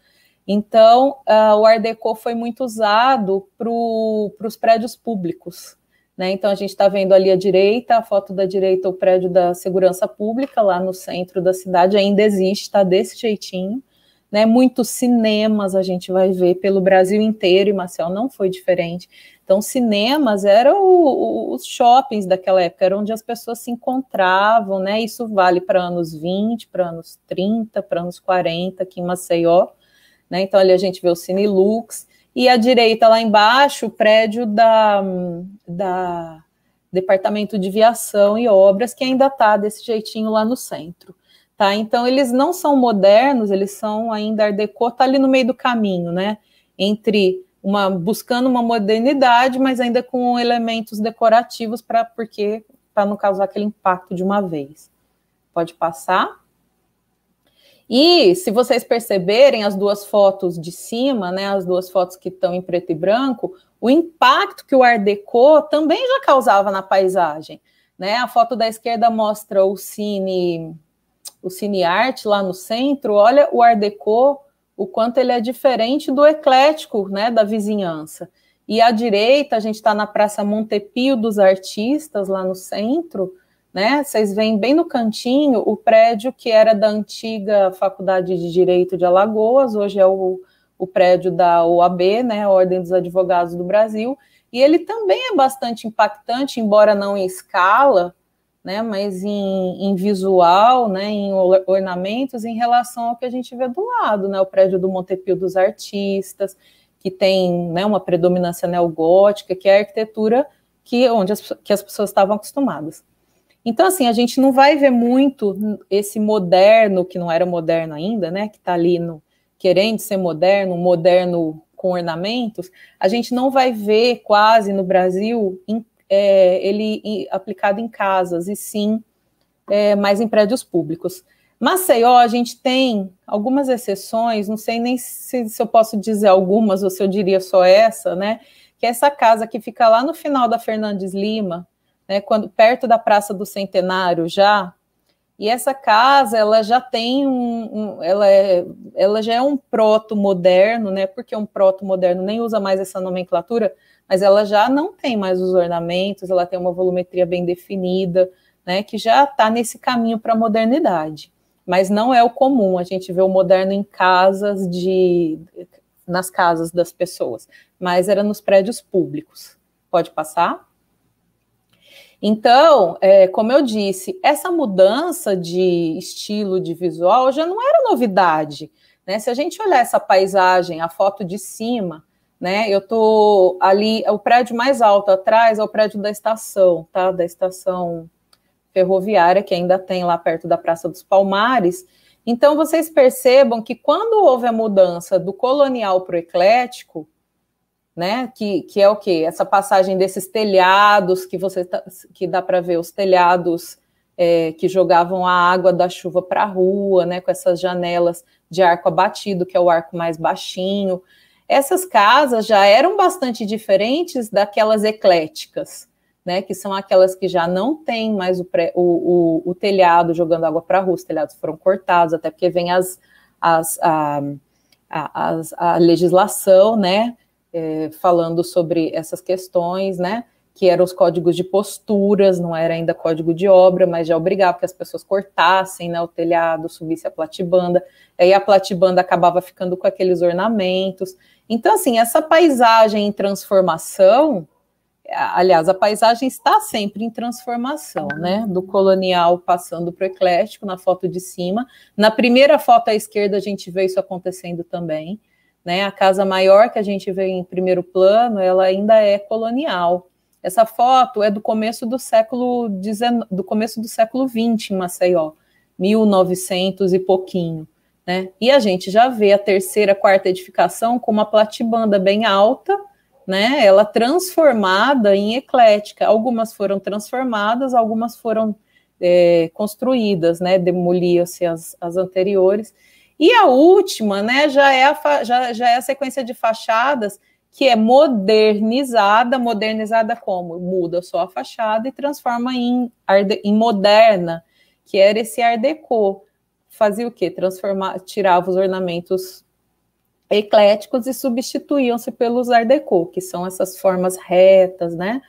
Então, o Art Deco foi muito usado para os prédios públicos, né? Então, a gente está vendo ali à direita, a foto da direita, o prédio da Segurança Pública, lá no centro da cidade, ainda existe, está desse jeitinho, né? Muitos cinemas a gente vai ver pelo Brasil inteiro, e Maceió não foi diferente. Então, cinemas eram os shoppings daquela época, era onde as pessoas se encontravam, né? Isso vale para anos 20, para anos 30, para anos 40, aqui em Maceió. Né? Então, ali a gente vê o Cine Lux, e à direita, lá embaixo, o prédio da Departamento de Viação e Obras, que ainda está desse jeitinho lá no centro. Tá? Então, eles não são modernos, eles são ainda Art Deco, está ali no meio do caminho, né? Entre buscando uma modernidade, mas ainda com elementos decorativos, para não causar aquele impacto de uma vez. Pode passar. E, se vocês perceberem as duas fotos de cima, né, as duas fotos que estão em preto e branco, o impacto que o Art Deco também já causava na paisagem, né? A foto da esquerda mostra o Cine Art lá no centro. Olha o Art Deco, o quanto ele é diferente do eclético, né, da vizinhança. E à direita, a gente está na Praça Montepio dos Artistas, lá no centro, né? Vocês veem bem no cantinho o prédio que era da antiga Faculdade de Direito de Alagoas, hoje é o prédio da OAB, né, a Ordem dos Advogados do Brasil, e ele também é bastante impactante, embora não em escala, né, mas em visual, né, em ornamentos, em relação ao que a gente vê do lado, né, o prédio do Montepio dos Artistas, que tem, né, uma predominância neogótica, que é a arquitetura que as pessoas estavam acostumadas. Então, assim, a gente não vai ver muito esse moderno, que não era moderno ainda, né, que está ali querendo ser moderno com ornamentos, a gente não vai ver quase no Brasil ele aplicado em casas, e sim mais em prédios públicos. Maceió, a gente tem algumas exceções, não sei nem se eu posso dizer algumas ou se eu diria só essa, né? Que é essa casa que fica lá no final da Fernandes Lima, né? Perto da Praça do Centenário já. E essa casa, ela já tem ela já é um proto-moderno, né? Porque um proto-moderno nem usa mais essa nomenclatura, mas ela já não tem mais os ornamentos, ela tem uma volumetria bem definida, né? Que já está nesse caminho para a modernidade. Mas não é o comum, a gente vê o moderno em nas casas das pessoas, mas era nos prédios públicos. Pode passar? Então, como eu disse, essa mudança de estilo, de visual, já não era novidade, né? Se a gente olhar essa paisagem, a foto de cima, né? Eu tô ali, o prédio mais alto atrás é o prédio da estação, tá? Da estação ferroviária, que ainda tem lá perto da Praça dos Palmares. Então, vocês percebam que quando houve a mudança do colonial para o eclético, né, que é o quê? Essa passagem desses telhados, que dá para ver os telhados que jogavam a água da chuva para a rua, né, com essas janelas de arco abatido, que é o arco mais baixinho. Essas casas já eram bastante diferentes daquelas ecléticas, né, que são aquelas que já não tem mais o telhado jogando água para a rua, os telhados foram cortados, até porque vem a legislação, né, falando sobre essas questões, né, que eram os códigos de posturas, não era ainda código de obra, mas já obrigava que as pessoas cortassem, né, o telhado, subisse a platibanda, aí a platibanda acabava ficando com aqueles ornamentos. Então, assim, essa paisagem em transformação, aliás, a paisagem está sempre em transformação, né? Do colonial passando para o eclético, na foto de cima. Na primeira foto à esquerda, a gente vê isso acontecendo também, né? A casa maior que a gente vê em primeiro plano, ela ainda é colonial. Essa foto é do começo do século XX em Maceió, 1900 e pouquinho, né? E a gente já vê a terceira, quarta edificação com uma platibanda bem alta, né, ela transformada em eclética. Algumas foram transformadas, algumas foram construídas, né, demoliam-se as anteriores. E a última, né, já é a sequência de fachadas que é modernizada como? Muda só a fachada e transforma em moderna, que era esse Art Deco. Fazia o quê? Tirava os ornamentos ecléticos e substituíam-se pelos Art Deco, que são essas formas retas, né?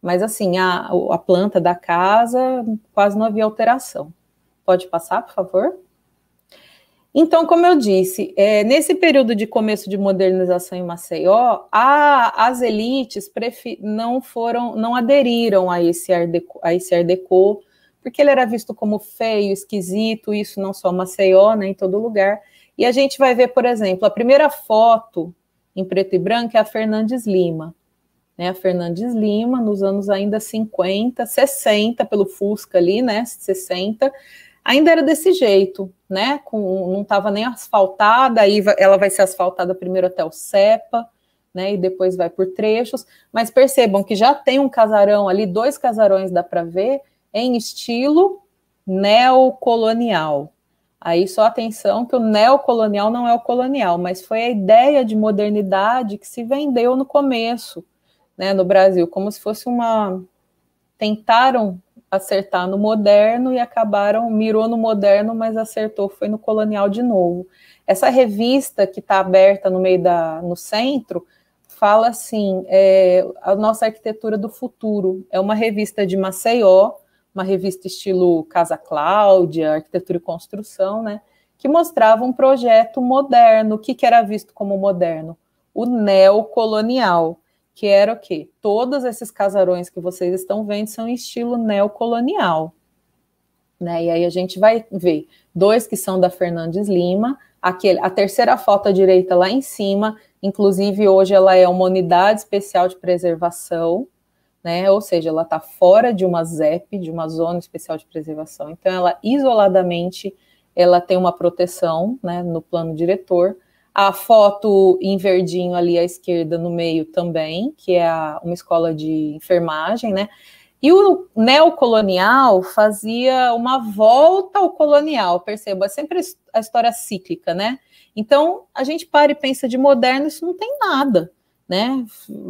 Mas, assim, a planta da casa quase não havia alteração. Pode passar, por favor? Então, como eu disse, nesse período de começo de modernização em Maceió, as elites não aderiram a esse Art Deco, porque ele era visto como feio, esquisito, isso não só em Maceió, né, em todo lugar. E a gente vai ver, por exemplo, a primeira foto em preto e branco é a Fernandes Lima. Né? A Fernandes Lima, nos anos ainda 50, 60, pelo Fusca ali, né? 60, ainda era desse jeito, né? Não estava nem asfaltada, aí ela vai ser asfaltada primeiro até o Cepa, né? E depois vai por trechos. Mas percebam que já tem um casarão ali, 2 casarões dá para ver, em estilo neocolonial. Aí só atenção que o neocolonial não é o colonial, mas foi a ideia de modernidade que se vendeu no começo, né, no Brasil, como se fosse tentaram acertar no moderno e mirou no moderno, mas acertou, foi no colonial de novo. Essa revista que está aberta no centro, fala assim, a nossa arquitetura do futuro, é uma revista de Maceió, uma revista estilo Casa Cláudia, Arquitetura e Construção, né, que mostrava um projeto moderno. O que era visto como moderno? O neocolonial, que era o quê? Todos esses casarões que vocês estão vendo são em estilo neocolonial. Né? E aí a gente vai ver 2 que são da Fernandes Lima, a terceira foto à direita lá em cima, inclusive hoje ela é uma unidade especial de preservação, né? Ou seja, ela está fora de uma ZEP, de uma zona especial de preservação. Então, ela isoladamente, ela tem uma proteção, né, no plano diretor. A foto em verdinho ali à esquerda, no meio também, que é uma escola de enfermagem, né? E o neocolonial fazia uma volta ao colonial, perceba, é sempre a história cíclica, né? Então, a gente para e pensa de moderno, isso não tem nada, né?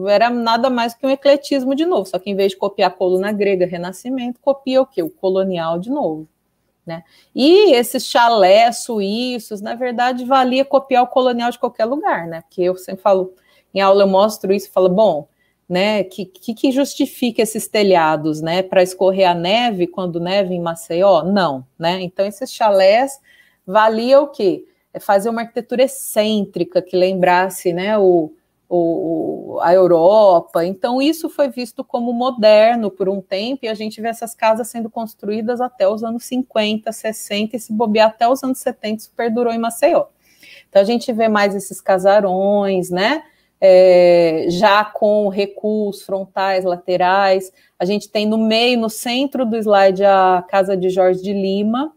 Era nada mais que um ecletismo de novo, só que em vez de copiar a coluna grega, Renascimento, copia o quê? O colonial de novo, né? E esses chalés suíços, na verdade, valia copiar o colonial de qualquer lugar, né? Porque eu sempre falo, em aula eu mostro isso e falo, bom, né, que justifica esses telhados, né, para escorrer a neve quando neve em Maceió? Não, né? Então esses chalés valia o quê? É fazer uma arquitetura excêntrica que lembrasse, né, a Europa. Então isso foi visto como moderno por um tempo, e a gente vê essas casas sendo construídas até os anos 50, 60, e se bobear até os anos 70, isso perdurou em Maceió. Então a gente vê mais esses casarões, né, já com recuos frontais, laterais. A gente tem no meio, no centro do slide, a casa de Jorge de Lima,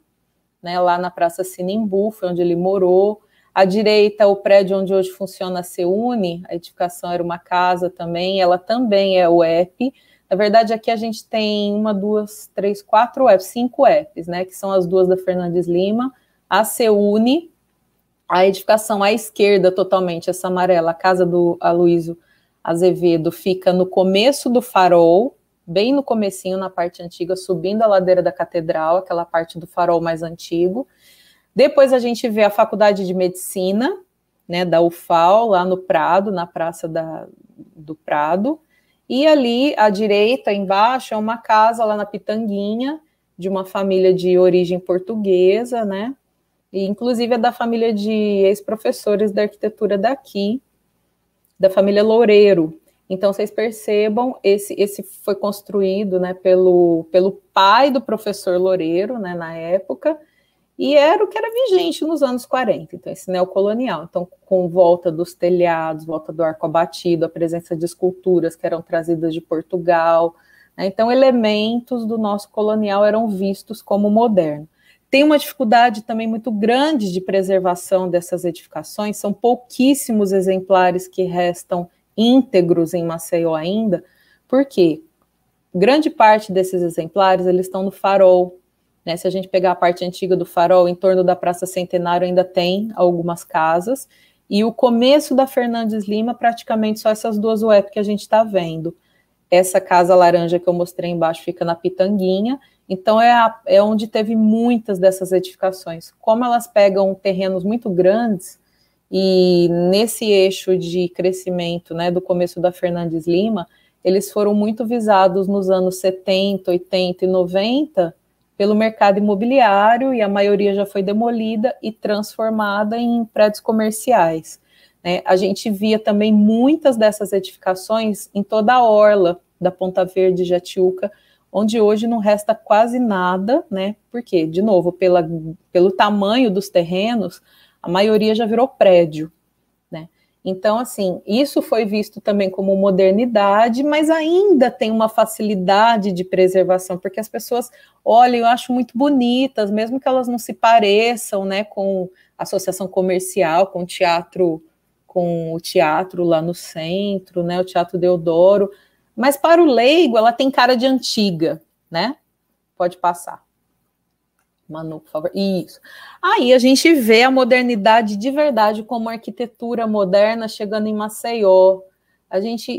né, lá na Praça Sinimbu, foi onde ele morou. À direita, o prédio onde hoje funciona a CEUNI, a edificação era uma casa também, ela também é UEP. Na verdade, aqui a gente tem 1, 2, 3, 4 UEPs, 5 UEPs, né, que são as duas da Fernandes Lima, a CEUNI, a edificação à esquerda, totalmente, essa amarela, a casa do Aloysio Azevedo, fica no começo do Farol, bem no comecinho, na parte antiga, subindo a ladeira da Catedral, aquela parte do Farol mais antigo. Depois a gente vê a Faculdade de Medicina, né, da UFAL, lá no Prado, na Praça do Prado. E ali, à direita, embaixo, é uma casa lá na Pitanguinha, de uma família de origem portuguesa, né? E, inclusive, é da família de ex-professores da arquitetura daqui, da família Loureiro. Então, vocês percebam, esse foi construído, né, pelo pai do professor Loureiro, né, na época, e era o que era vigente nos anos 40, então esse neocolonial. Então, com volta dos telhados, volta do arco abatido, a presença de esculturas que eram trazidas de Portugal, né, então elementos do nosso colonial eram vistos como moderno. Tem uma dificuldade também muito grande de preservação dessas edificações, são pouquíssimos exemplares que restam íntegros em Maceió ainda, porque grande parte desses exemplares eles estão no Farol, né? Se a gente pegar a parte antiga do Farol, em torno da Praça Centenário ainda tem algumas casas, e o começo da Fernandes Lima, praticamente só essas duas UEP que a gente está vendo. Essa casa laranja que eu mostrei embaixo fica na Pitanguinha, então é onde teve muitas dessas edificações. Como elas pegam terrenos muito grandes, e nesse eixo de crescimento, né, do começo da Fernandes Lima, eles foram muito visados nos anos 70, 80 e 90 pelo mercado imobiliário, e a maioria já foi demolida e transformada em prédios comerciais, né? A gente via também muitas dessas edificações em toda a orla da Ponta Verde, Jatiuca, onde hoje não resta quase nada, né? Porque, de novo, pelo tamanho dos terrenos, a maioria já virou prédio, né? Então, assim, isso foi visto também como modernidade, mas ainda tem uma facilidade de preservação, porque as pessoas olham, eu acho muito bonitas, mesmo que elas não se pareçam, né, com a associação comercial, com o teatro lá no centro, né, o Teatro Deodoro, mas para o leigo ela tem cara de antiga, né? Pode passar. Manu, por favor. Isso. Aí a gente vê a modernidade de verdade como arquitetura moderna chegando em Maceió.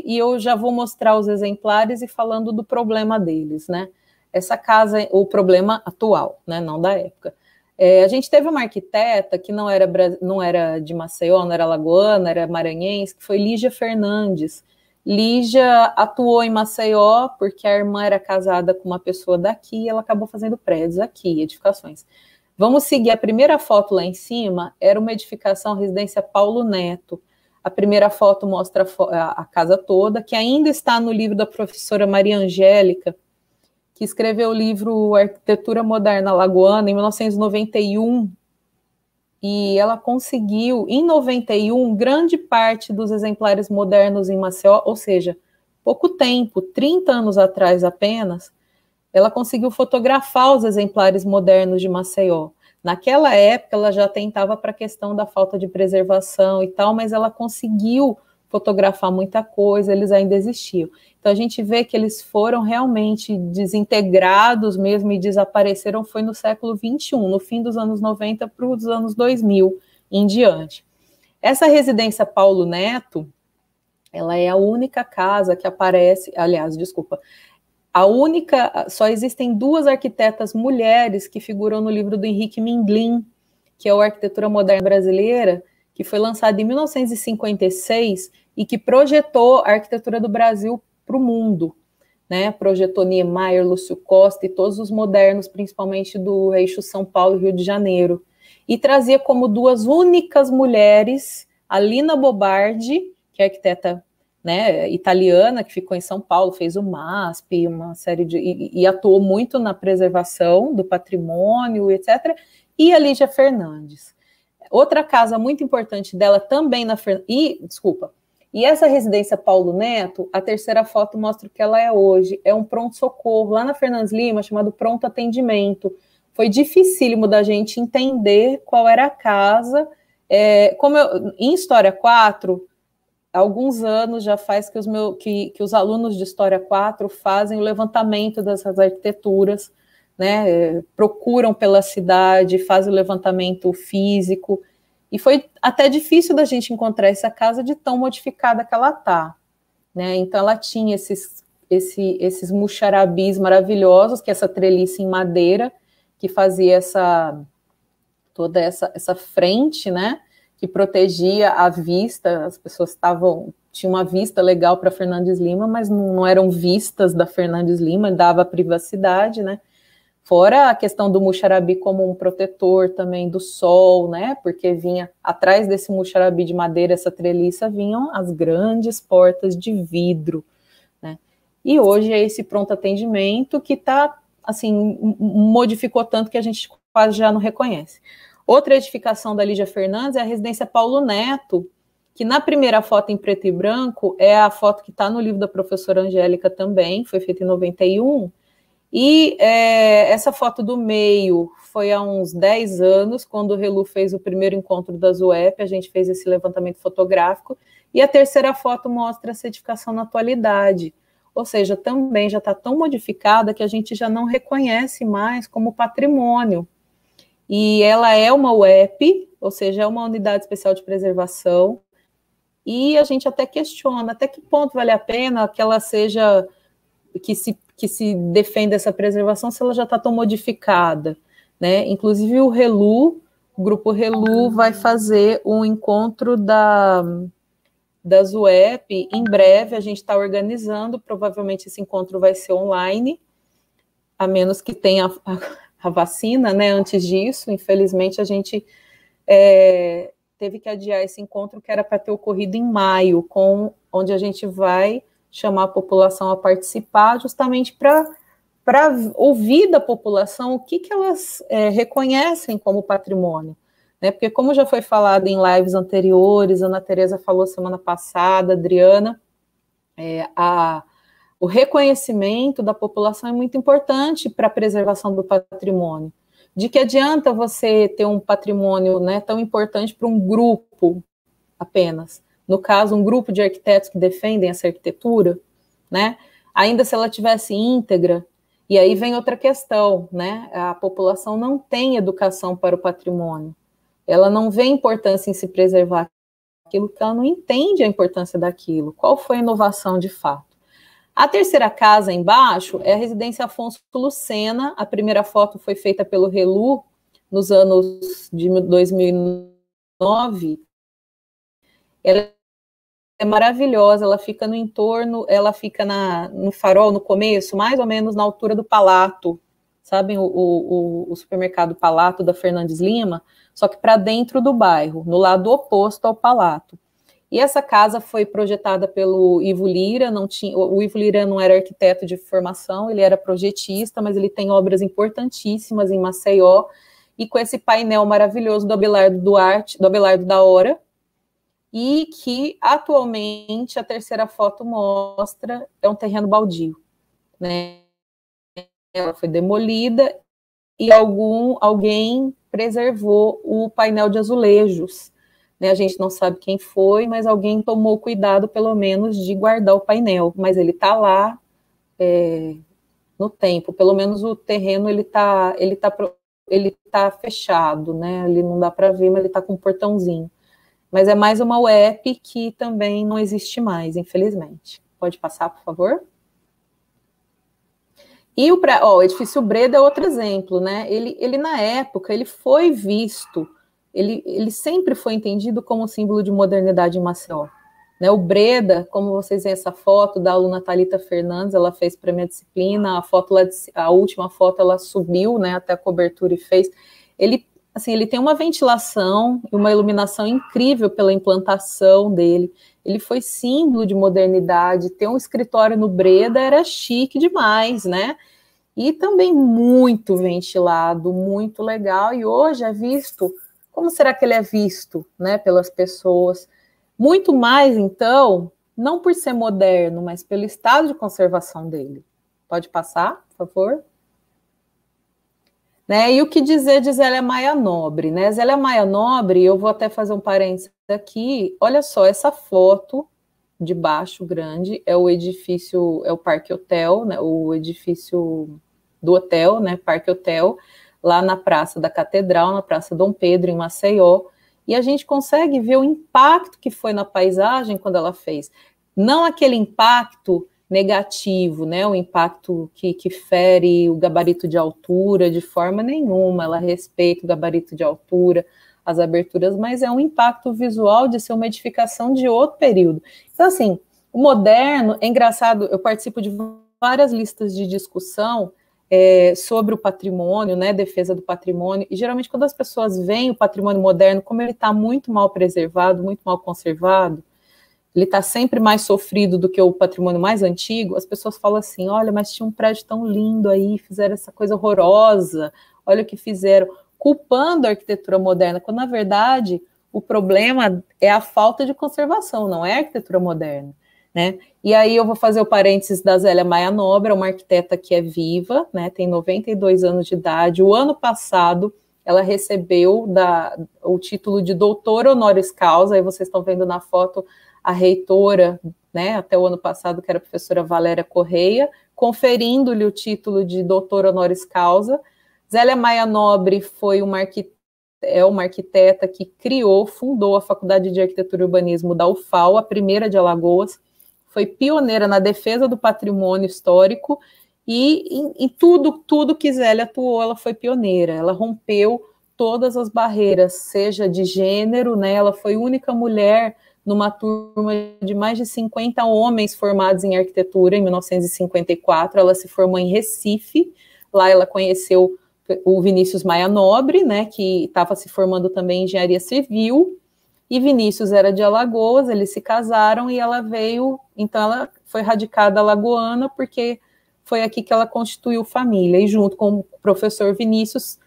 E eu já vou mostrar os exemplares e falando do problema deles, né? Essa casa, o problema atual, né? Não da época. A gente teve uma arquiteta que não era de Maceió, não era alagoana, era maranhense, que foi Lígia Fernandes. Lígia atuou em Maceió porque a irmã era casada com uma pessoa daqui e ela acabou fazendo prédios aqui, edificações. Vamos seguir, a primeira foto lá em cima era uma edificação, residência Paulo Neto. A primeira foto mostra a casa toda, que ainda está no livro da professora Maria Angélica, que escreveu o livro Arquitetura Moderna Alagoana em 1991, e ela conseguiu, em 91, grande parte dos exemplares modernos em Maceió, ou seja, pouco tempo, 30 anos atrás apenas, ela conseguiu fotografar os exemplares modernos de Maceió. Naquela época, ela já tentava para a questão da falta de preservação e tal, mas ela conseguiu fotografar muita coisa, eles ainda existiam. Então, a gente vê que eles foram realmente desintegrados mesmo e desapareceram foi no século XXI, no fim dos anos 90 para os anos 2000 em diante. Essa residência Paulo Neto, ela é a única casa que aparece, aliás, desculpa, só existem 2 arquitetas mulheres que figuram no livro do Henrique Mindlin, que é o Arquitetura Moderna Brasileira, que foi lançado em 1956 e que projetou a arquitetura do Brasil para o mundo, né? Projetou Niemeyer, Lúcio Costa e todos os modernos, principalmente do eixo São Paulo e Rio de Janeiro. E trazia como 2 únicas mulheres a Lina Bobardi, que é arquiteta, né, italiana, que ficou em São Paulo, fez o MASP, uma série de... e atuou muito na preservação do patrimônio, etc., e a Lígia Fernandes. Outra casa muito importante dela também e essa residência Paulo Neto, a terceira foto mostra o que ela é hoje, é um pronto-socorro, lá na Fernandes Lima, chamado Pronto Atendimento. Foi dificílimo da gente entender qual era a casa, em História 4, alguns anos já faz que os alunos de História 4 fazem o levantamento dessas arquiteturas, né, procuram pela cidade, fazem o levantamento físico, e foi até difícil da gente encontrar essa casa de tão modificada que ela está, né? Então ela tinha esses muxarabis maravilhosos, que é essa treliça em madeira, que fazia toda essa frente, né, que protegia a vista, as pessoas tinham uma vista legal para Fernandes Lima, mas não eram vistas da Fernandes Lima, dava privacidade, né? Fora a questão do muxarabi como um protetor também do sol, né? Porque vinha atrás desse muxarabi de madeira, essa treliça, vinham as grandes portas de vidro, né? E hoje é esse pronto atendimento que está, assim, modificou tanto que a gente quase já não reconhece. Outra edificação da Lígia Fernandes é a residência Paulo Neto, que na primeira foto em preto e branco é a foto que está no livro da professora Angélica também, foi feita em 91, e essa foto do meio foi há uns 10 anos, quando o Relu fez o primeiro encontro da ZUEP, a gente fez esse levantamento fotográfico, e a terceira foto mostra essa edificação na atualidade, ou seja, também já está tão modificada que a gente já não reconhece mais como patrimônio. E ela é uma UEP, ou seja, é uma unidade especial de preservação, e a gente até questiona até que ponto vale a pena que ela seja, que se defenda essa preservação se ela já está tão modificada, né? Inclusive o grupo Relu vai fazer um encontro da ZUEP em breve, a gente está organizando, provavelmente esse encontro vai ser online, a menos que tenha a vacina, né? Antes disso, infelizmente, a gente teve que adiar esse encontro que era para ter ocorrido em maio, onde a gente vai chamar a população a participar, justamente para ouvir da população o que elas reconhecem como patrimônio, né? Porque como já foi falado em lives anteriores, a Ana Tereza falou semana passada, a Adriana, o reconhecimento da população é muito importante para a preservação do patrimônio. De que adianta você ter um patrimônio, né, tão importante para um grupo apenas? No caso, um grupo de arquitetos que defendem essa arquitetura, né? Ainda se ela tivesse íntegra, e aí vem outra questão, né? A população não tem educação para o patrimônio. Ela não vê importância em se preservar aquilo, que ela não entende a importância daquilo. Qual foi a inovação de fato? A terceira casa embaixo é a residência Afonso Lucena. A primeira foto foi feita pelo Relu nos anos de 2009. Ela é maravilhosa, ela fica no entorno, ela fica no farol, no começo, mais ou menos na altura do Palato, sabem, o supermercado Palato da Fernandes Lima, só que para dentro do bairro, no lado oposto ao Palato. E essa casa foi projetada pelo Ivo Lira, o Ivo Lira não era arquiteto de formação, ele era projetista, mas ele tem obras importantíssimas em Maceió, e com esse painel maravilhoso do Abelardo da Hora, e que atualmente a terceira foto mostra, é um terreno baldio, né? Ela foi demolida e alguém preservou o painel de azulejos, né? A gente não sabe quem foi, mas alguém tomou cuidado, pelo menos, de guardar o painel, mas ele está lá no tempo, pelo menos o terreno ele tá fechado, né? Ele não dá para ver, mas ele está com um portãozinho. Mas é mais uma UEP que também não existe mais, infelizmente. Pode passar, por favor? E o edifício Breda é outro exemplo, né? Ele na época, ele foi visto, ele sempre foi entendido como símbolo de modernidade em Maceió. Né, o Breda, como vocês veem essa foto da aluna Thalita Fernandes, ela fez para minha disciplina, a última foto ela subiu, né, até a cobertura e fez. Ele tem uma ventilação e uma iluminação incrível pela implantação dele. Ele foi símbolo de modernidade. Ter um escritório no Breda era chique demais, né? E também muito ventilado, muito legal. E hoje é visto, como será que ele é visto, né, pelas pessoas? Muito mais, então, não por ser moderno, mas pelo estado de conservação dele. Pode passar, por favor? Né, e o que dizer de Zélia Maia Nobre? Né? Zélia Maia Nobre, eu vou até fazer um parênteses aqui, olha só, essa foto de baixo grande é o edifício, é o Parque Hotel, né, o edifício do hotel, né, Parque Hotel, lá na Praça da Catedral, na Praça Dom Pedro, em Maceió, e a gente consegue ver o impacto que foi na paisagem quando ela fez. Não aquele impacto negativo, né? O impacto que fere o gabarito de altura de forma nenhuma, ela respeita o gabarito de altura, as aberturas, mas é um impacto visual de ser uma edificação de outro período. Então, assim, o moderno, é engraçado, eu participo de várias listas de discussão sobre o patrimônio, né, defesa do patrimônio, e geralmente quando as pessoas veem o patrimônio moderno, como ele está muito mal preservado, muito mal conservado, ele está sempre mais sofrido do que o patrimônio mais antigo, as pessoas falam assim, olha, mas tinha um prédio tão lindo aí, fizeram essa coisa horrorosa, olha o que fizeram, culpando a arquitetura moderna, quando na verdade o problema é a falta de conservação, não é a arquitetura moderna. Né? E aí eu vou fazer o parênteses da Zélia Maia Nobre, uma arquiteta que é viva, né, tem 92 anos de idade. O ano passado ela recebeu o título de doutora honoris causa, aí vocês estão vendo na foto a reitora, né, até o ano passado, que era a professora Valéria Correia, conferindo-lhe o título de doutora honoris causa. Zélia Maia Nobre foi uma arquiteta que fundou a Faculdade de Arquitetura e Urbanismo da UFAL, a primeira de Alagoas, foi pioneira na defesa do patrimônio histórico e em tudo que Zélia atuou, ela foi pioneira. Ela rompeu todas as barreiras, seja de gênero, né? Ela foi a única mulher numa turma de mais de 50 homens formados em arquitetura em 1954. Ela se formou em Recife, lá ela conheceu o Vinícius Maia Nobre, né? Que estava se formando também em engenharia civil. E Vinícius era de Alagoas, eles se casaram e ela veio, então ela foi radicada alagoana porque foi aqui que ela constituiu família, e junto com o professor Vinícius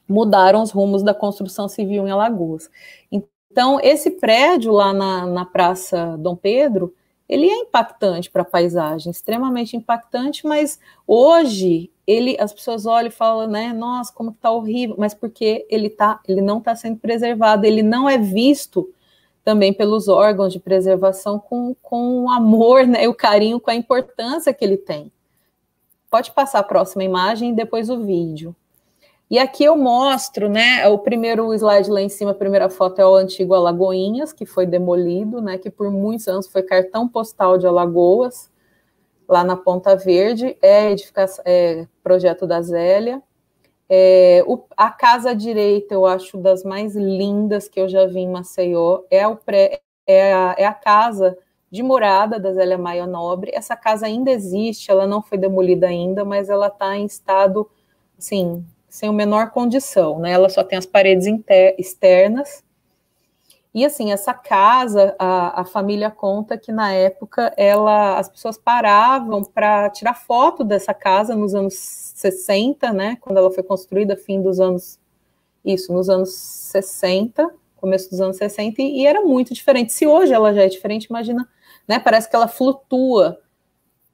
mudaram os rumos da construção civil em Alagoas. Então esse prédio lá na Praça Dom Pedro, ele é impactante para a paisagem, extremamente impactante, mas hoje as pessoas olham e falam, né, nossa, como que tá horrível, mas porque ele não está sendo preservado, ele não é visto também pelos órgãos de preservação com o amor, né, e o carinho, com a importância que ele tem. Pode passar a próxima imagem e depois o vídeo. E aqui eu mostro, né, o primeiro slide lá em cima, a primeira foto é o antigo Alagoinhas, que foi demolido, né, que por muitos anos foi cartão postal de Alagoas, lá na Ponta Verde, projeto da Zélia. A casa à direita, eu acho das mais lindas que eu já vi em Maceió, é a casa de morada da Zélia Maia Nobre. Essa casa ainda existe, ela não foi demolida ainda, mas ela está em estado, assim, sem a menor condição, né? Ela só tem as paredes externas. E assim, essa casa, a família conta que na época as pessoas paravam para tirar foto dessa casa nos anos 60, né? Quando ela foi construída, nos anos 60, começo dos anos 60, e era muito diferente. Se hoje ela já é diferente, imagina, né? Parece que ela flutua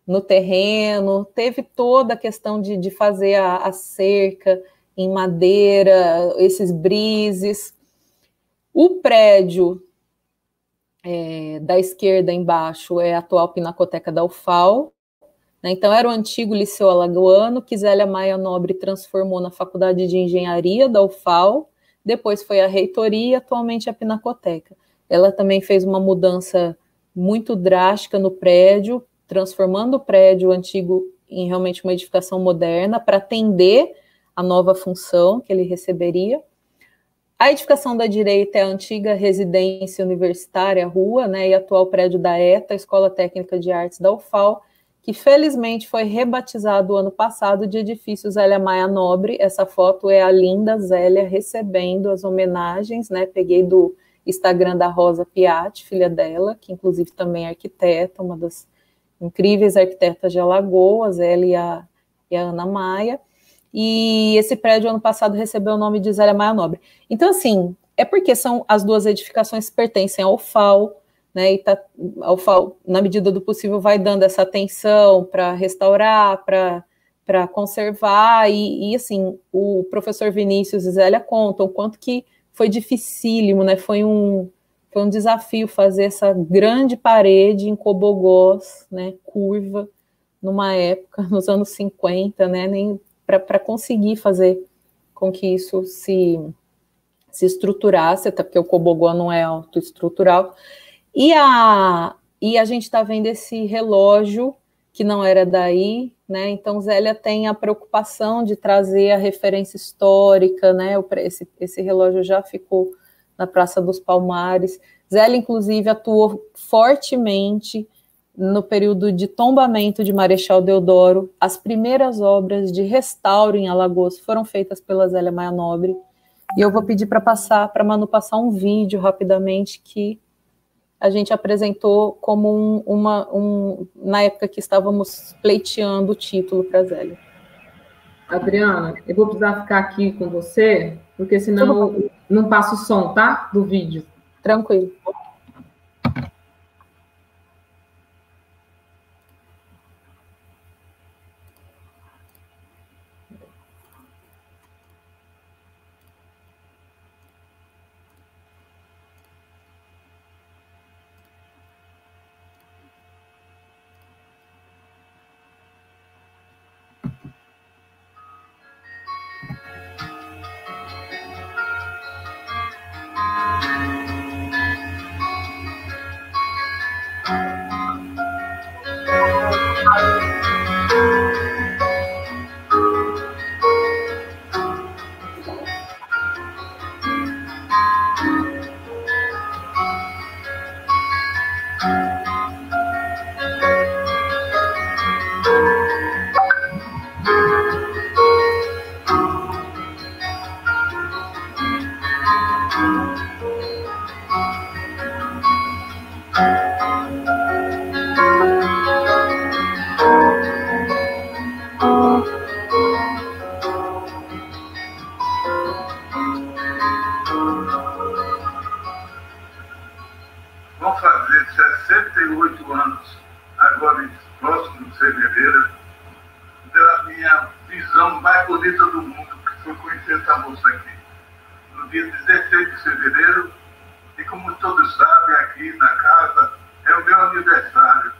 no terreno, teve toda a questão de fazer a cerca em madeira, esses brises. O prédio da esquerda embaixo é a atual Pinacoteca da UFAL, né? Então era o antigo Liceu Alagoano, que Zélia Maia Nobre transformou na Faculdade de Engenharia da UFAL, depois foi a reitoria e atualmente a Pinacoteca. Ela também fez uma mudança muito drástica no prédio, transformando o prédio antigo em realmente uma edificação moderna para atender a nova função que ele receberia. A edificação da direita é a antiga residência universitária, rua, né, e atual prédio da ETA, Escola Técnica de Artes da UFAL, que felizmente foi rebatizado ano passado de edifício Zélia Maia Nobre. Essa foto é a linda Zélia recebendo as homenagens, né, peguei do Instagram da Rosa Piatti, filha dela, que inclusive também é arquiteta, uma das incríveis arquitetas de Alagoas, ela e a Ana Maia. E esse prédio, ano passado, recebeu o nome de Zélia Maia Nobre. Então, assim, é porque as duas edificações pertencem ao UFAL, né, e a UFAL, na medida do possível, vai dando essa atenção para restaurar, para conservar, e, assim, o professor Vinícius e Zélia contam o quanto que foi dificílimo, né, foi um desafio fazer essa grande parede em Cobogós, né, curva, numa época, nos anos 50, né, nem para conseguir fazer com que isso se estruturasse, até porque o Cobogó não é autoestrutural. E a gente está vendo esse relógio que não era daí, né? Então Zélia tem a preocupação de trazer a referência histórica, né? Esse relógio já ficou na Praça dos Palmares. Zélia, inclusive, atuou fortemente no período de tombamento de Marechal Deodoro. As primeiras obras de restauro em Alagoas foram feitas pela Zélia Maia Nobre. E eu vou pedir para Manu passar um vídeo rapidamente que a gente apresentou como na época que estávamos pleiteando o título para Zélia.
Adriana, eu vou precisar ficar aqui com você, porque senão não passa o som, tá? Do vídeo.
Tranquilo.
Vão fazer 68 anos, agora próximo de fevereiro, da minha visão mais bonita do mundo, que foi conhecer essa moça aqui. No dia 16 de fevereiro, e como todos sabem, aqui na casa, é o meu aniversário.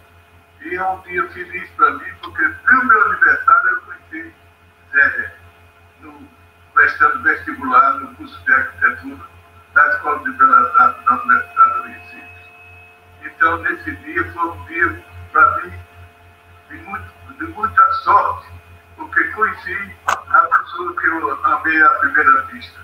E é um dia feliz para mim, porque no meu aniversário eu conheci Zélia, prestando vestibular no curso de arquitetura da Escola de Belas Artes da Universidade do Recife. Então, nesse dia foi um dia, para mim, de muita sorte, porque conheci a pessoa que eu amei à primeira vista.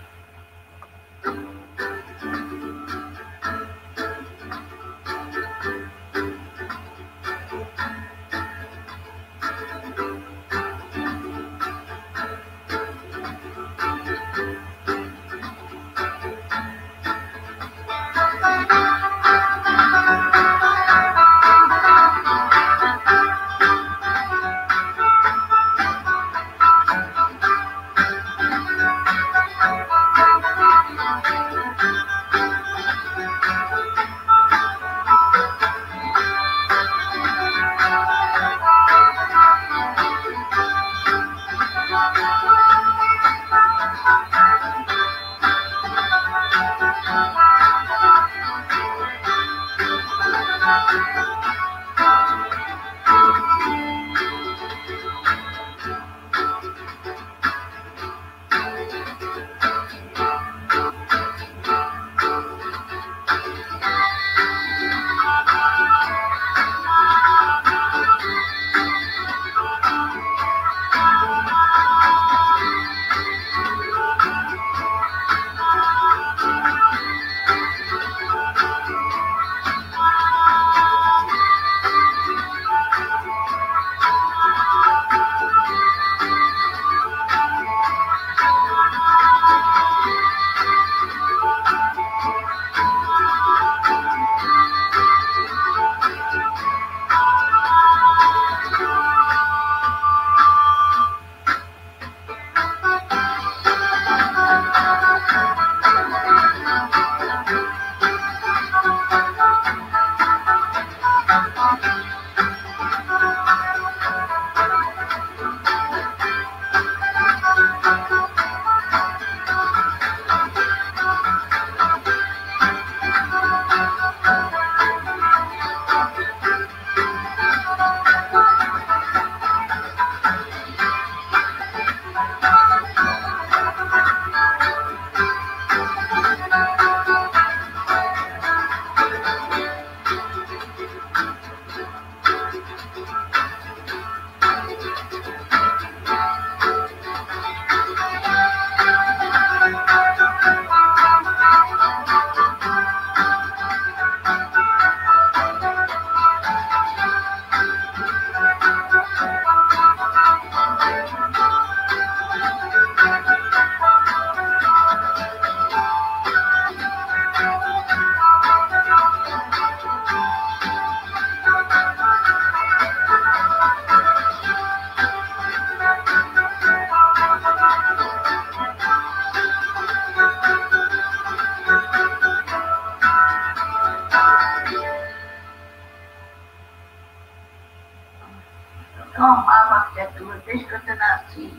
nasci,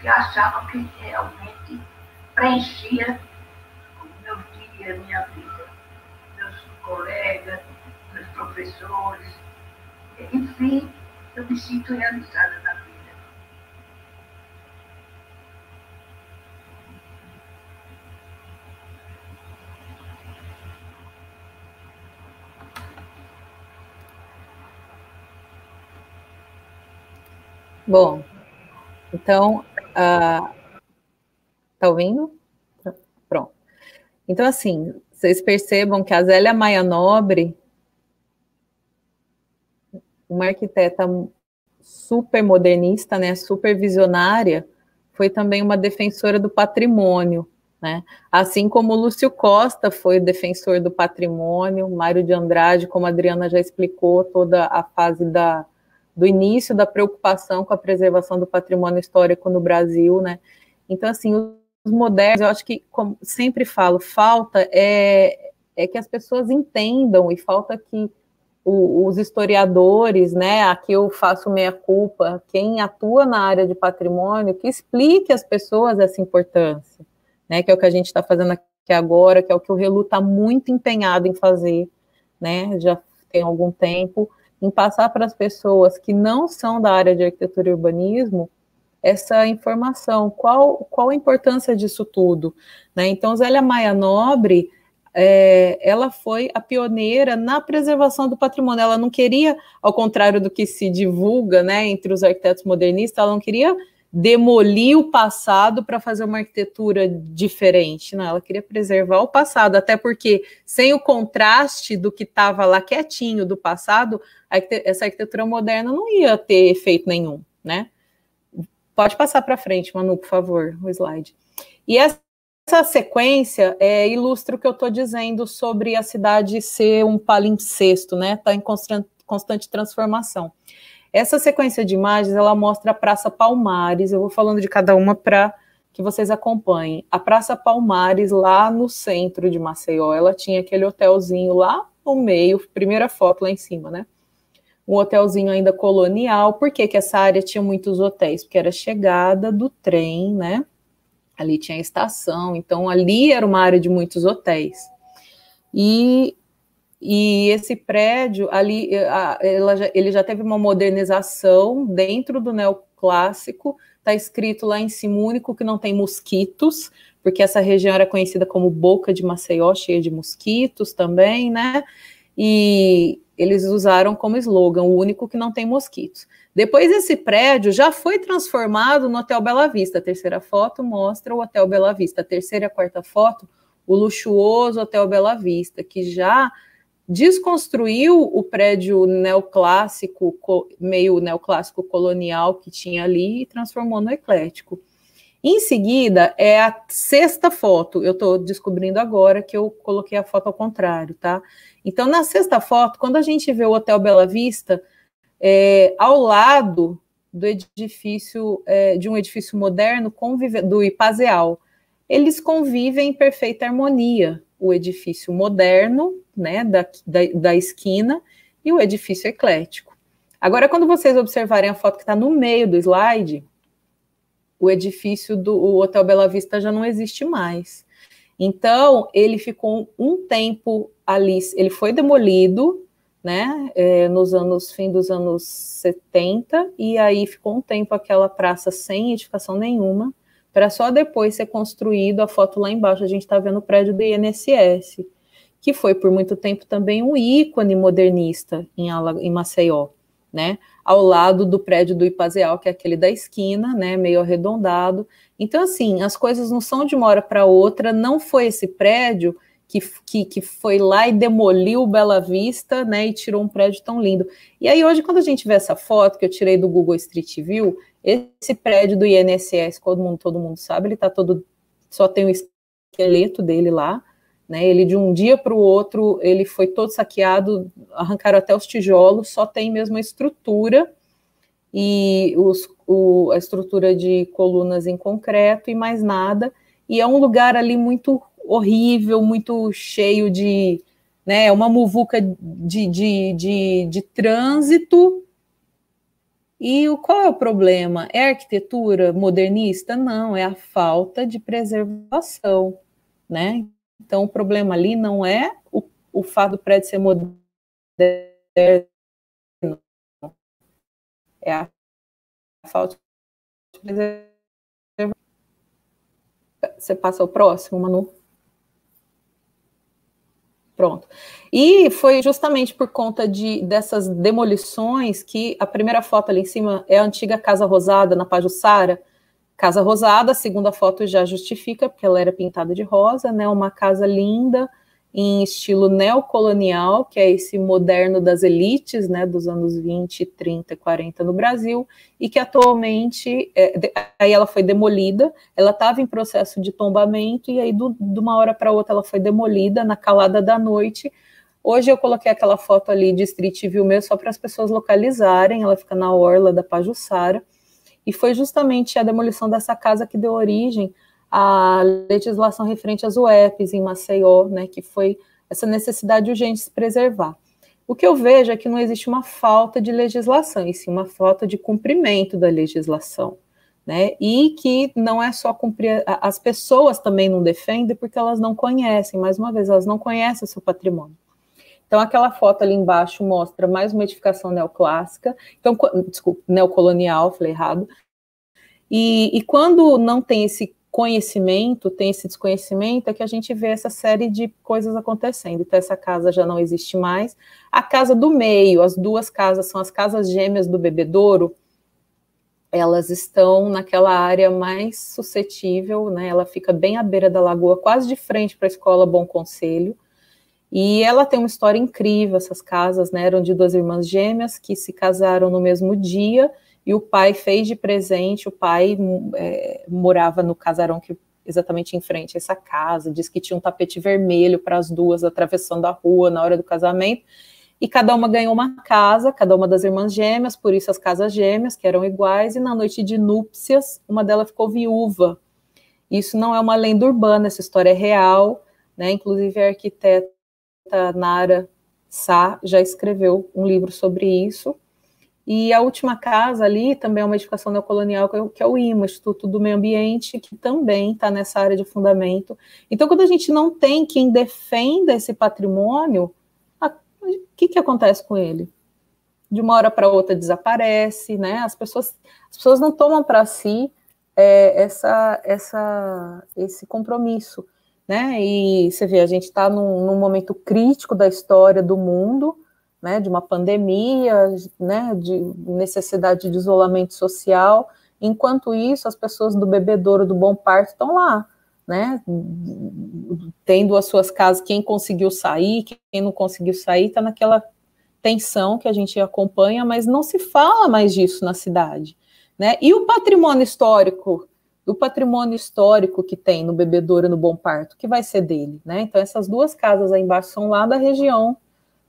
que achava que realmente preenchia o meu dia, minha vida, meus colegas, meus professores. Enfim, eu me sinto realizada na vida.
Bom, então, tá ouvindo? Pronto. Então, assim, vocês percebam que a Zélia Maia Nobre, uma arquiteta super modernista, né, super visionária, foi também uma defensora do patrimônio, né? Assim como o Lúcio Costa foi defensor do patrimônio, Mário de Andrade, como a Adriana já explicou, toda a fase do início da preocupação com a preservação do patrimônio histórico no Brasil, né? Então, assim, os modernos, eu acho que, como sempre falo, falta que as pessoas entendam, e falta que os historiadores, né, aqui eu faço meia-culpa, quem atua na área de patrimônio, que explique às pessoas essa importância, né, que é o que a gente está fazendo aqui agora, que é o que o ReLU está muito empenhado em fazer, né, já tem algum tempo, em passar para as pessoas que não são da área de arquitetura e urbanismo essa informação, qual a importância disso tudo, né? Então, Zélia Maia Nobre, ela foi a pioneira na preservação do patrimônio, ela não queria, ao contrário do que se divulga, né, entre os arquitetos modernistas, ela não queria demolir o passado para fazer uma arquitetura diferente, não, ela queria preservar o passado, até porque sem o contraste do que estava lá quietinho do passado, essa arquitetura moderna não ia ter efeito nenhum, né? Pode passar para frente, Manu, por favor, o slide. E essa sequência ilustra o que eu estou dizendo sobre a cidade ser um palimpsesto, né? Está em constante transformação. Essa sequência de imagens, ela mostra a Praça Palmares, eu vou falando de cada uma para que vocês acompanhem. A Praça Palmares, lá no centro de Maceió, ela tinha aquele hotelzinho lá no meio, primeira foto lá em cima, né? Um hotelzinho ainda colonial. Por que essa área tinha muitos hotéis? Porque era a chegada do trem, né? Ali tinha a estação, então ali era uma área de muitos hotéis. E esse prédio, ali, ele já teve uma modernização dentro do neoclássico, está escrito lá em cima, único que não tem mosquitos, porque essa região era conhecida como Boca de Maceió, cheia de mosquitos também, né? E eles usaram como slogan, o único que não tem mosquitos. Depois esse prédio já foi transformado no Hotel Bela Vista. A terceira foto mostra o Hotel Bela Vista. A terceira e a quarta foto, o luxuoso Hotel Bela Vista, que já desconstruiu o prédio neoclássico, meio neoclássico colonial que tinha ali e transformou no eclético. Em seguida, é a sexta foto, eu estou descobrindo agora que eu coloquei a foto ao contrário, tá? Então, na sexta foto, quando a gente vê o Hotel Bela Vista, ao lado do edifício, de um edifício moderno, do Ipazeal, eles convivem em perfeita harmonia, o edifício moderno, né, da esquina, e o edifício eclético. Agora, quando vocês observarem a foto que está no meio do slide, o edifício do Hotel Bela Vista já não existe mais. Então, ele ficou um tempo ali, ele foi demolido, né, fim dos anos 70, e aí ficou um tempo aquela praça sem edificação nenhuma, para só depois ser construído, a foto lá embaixo, a gente está vendo o prédio do INSS, que foi por muito tempo também um ícone modernista em Maceió, né, ao lado do prédio do Ipazeal, que é aquele da esquina, né, meio arredondado. Então, assim, as coisas não são de uma hora para outra, não foi esse prédio que foi lá e demoliu Bela Vista, né, e tirou um prédio tão lindo. E aí hoje, quando a gente vê essa foto, que eu tirei do Google Street View, esse prédio do INSS, todo mundo sabe, ele tá só tem o esqueleto dele lá, né, ele de um dia para o outro, ele foi todo saqueado, arrancaram até os tijolos, só tem mesmo a estrutura, e a estrutura de colunas em concreto e mais nada, e é um lugar ali muito horrível, muito cheio de, né, uma muvuca de trânsito, E qual é o problema? É a arquitetura modernista? Não, é a falta de preservação, né? Então, o problema ali não é o fato do prédio ser moderno, é a falta de preservação. Você passa ao próximo, Manu? Pronto. E foi justamente por conta dessas demolições que a primeira foto ali em cima é a antiga Casa Rosada, na Pajuçara. Casa Rosada, a segunda foto já justifica, porque ela era pintada de rosa, né? Uma casa linda, em estilo neocolonial, que é esse moderno das elites, né? Dos anos 20, 30 e 40 no Brasil, e que atualmente, aí ela foi demolida, ela estava em processo de tombamento, e aí de uma hora para outra ela foi demolida na calada da noite. Hoje eu coloquei aquela foto ali de Street View mesmo, só para as pessoas localizarem, ela fica na orla da Pajuçara, e foi justamente a demolição dessa casa que deu origem à legislação referente às UEPs em Maceió, né, que foi essa necessidade urgente de se preservar. O que eu vejo é que não existe uma falta de legislação, e sim uma falta de cumprimento da legislação, né, e que não é só cumprir, as pessoas também não defendem porque elas não conhecem, mais uma vez, elas não conhecem o seu patrimônio. Então, aquela foto ali embaixo mostra mais uma edificação neoclássica, então, desculpa, neocolonial, falei errado, e quando não tem esse conhecimento, tem esse desconhecimento, é que a gente vê essa série de coisas acontecendo. Então, essa casa já não existe mais. A casa do meio, as duas casas, são as casas gêmeas do Bebedouro, elas estão naquela área mais suscetível, né? Ela fica bem à beira da lagoa, quase de frente para a Escola Bom Conselho, e ela tem uma história incrível. Essas casas, né, eram de duas irmãs gêmeas que se casaram no mesmo dia, e o pai fez de presente, o pai morava no casarão que exatamente em frente a essa casa, diz que tinha um tapete vermelho para as duas atravessando a rua na hora do casamento, e cada uma ganhou uma casa, cada uma das irmãs gêmeas, por isso as casas gêmeas, que eram iguais, e na noite de núpcias, uma delas ficou viúva. Isso não é uma lenda urbana, essa história é real, né? Inclusive a arquiteta Nara Sá já escreveu um livro sobre isso. E a última casa ali também é uma edificação neocolonial, que é o IMA, Instituto do Meio Ambiente, que também está nessa área de fundamento. Então, quando a gente não tem quem defenda esse patrimônio, o que acontece com ele? De uma hora para outra desaparece, né? As pessoas não tomam para si esse compromisso, né? E você vê, a gente está num momento crítico da história do mundo, né, de uma pandemia, né, de necessidade de isolamento social. Enquanto isso, as pessoas do Bebedouro, do Bom Parto, estão lá, né, tendo as suas casas. Quem conseguiu sair, quem não conseguiu sair, está naquela tensão que a gente acompanha, mas não se fala mais disso na cidade, né? E o patrimônio histórico que tem no Bebedouro e no Bom Parto, que vai ser dele, né? Então, essas duas casas aí embaixo são lá da região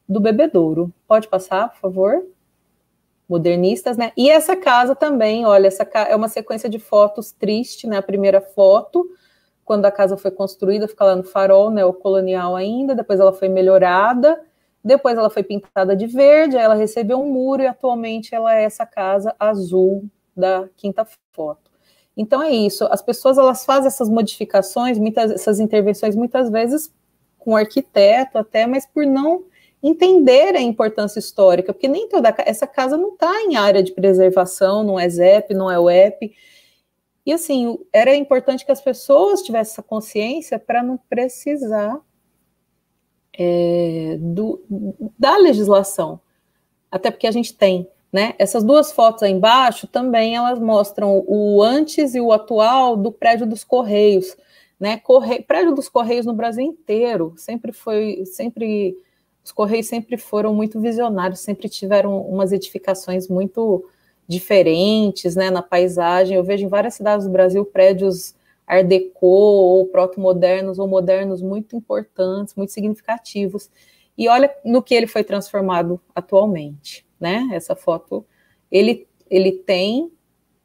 do Bebedouro. Pode passar, por favor? Modernistas, né? E essa casa também, olha, essa é uma sequência de fotos triste, né? A primeira foto, quando a casa foi construída, fica lá no farol, né? O colonial ainda, depois ela foi melhorada, depois ela foi pintada de verde, aí ela recebeu um muro e atualmente ela é essa casa azul da quinta foto. Então é isso, as pessoas elas fazem essas modificações, essas intervenções muitas vezes com o arquiteto até, mas por não entender a importância histórica, porque nem toda essa casa não está em área de preservação, não é ZEP, não é UEP, e assim, era importante que as pessoas tivessem essa consciência para não precisar da legislação, até porque a gente tem, né, essas duas fotos aí embaixo também, elas mostram o antes e o atual do prédio dos Correios, né, prédio dos Correios no Brasil inteiro, os Correios sempre foram muito visionários, sempre tiveram umas edificações muito diferentes, né, na paisagem. Eu vejo em várias cidades do Brasil prédios Art Deco, ou proto-modernos, ou modernos muito importantes, muito significativos. E olha no que ele foi transformado atualmente, né? Essa foto, ele tem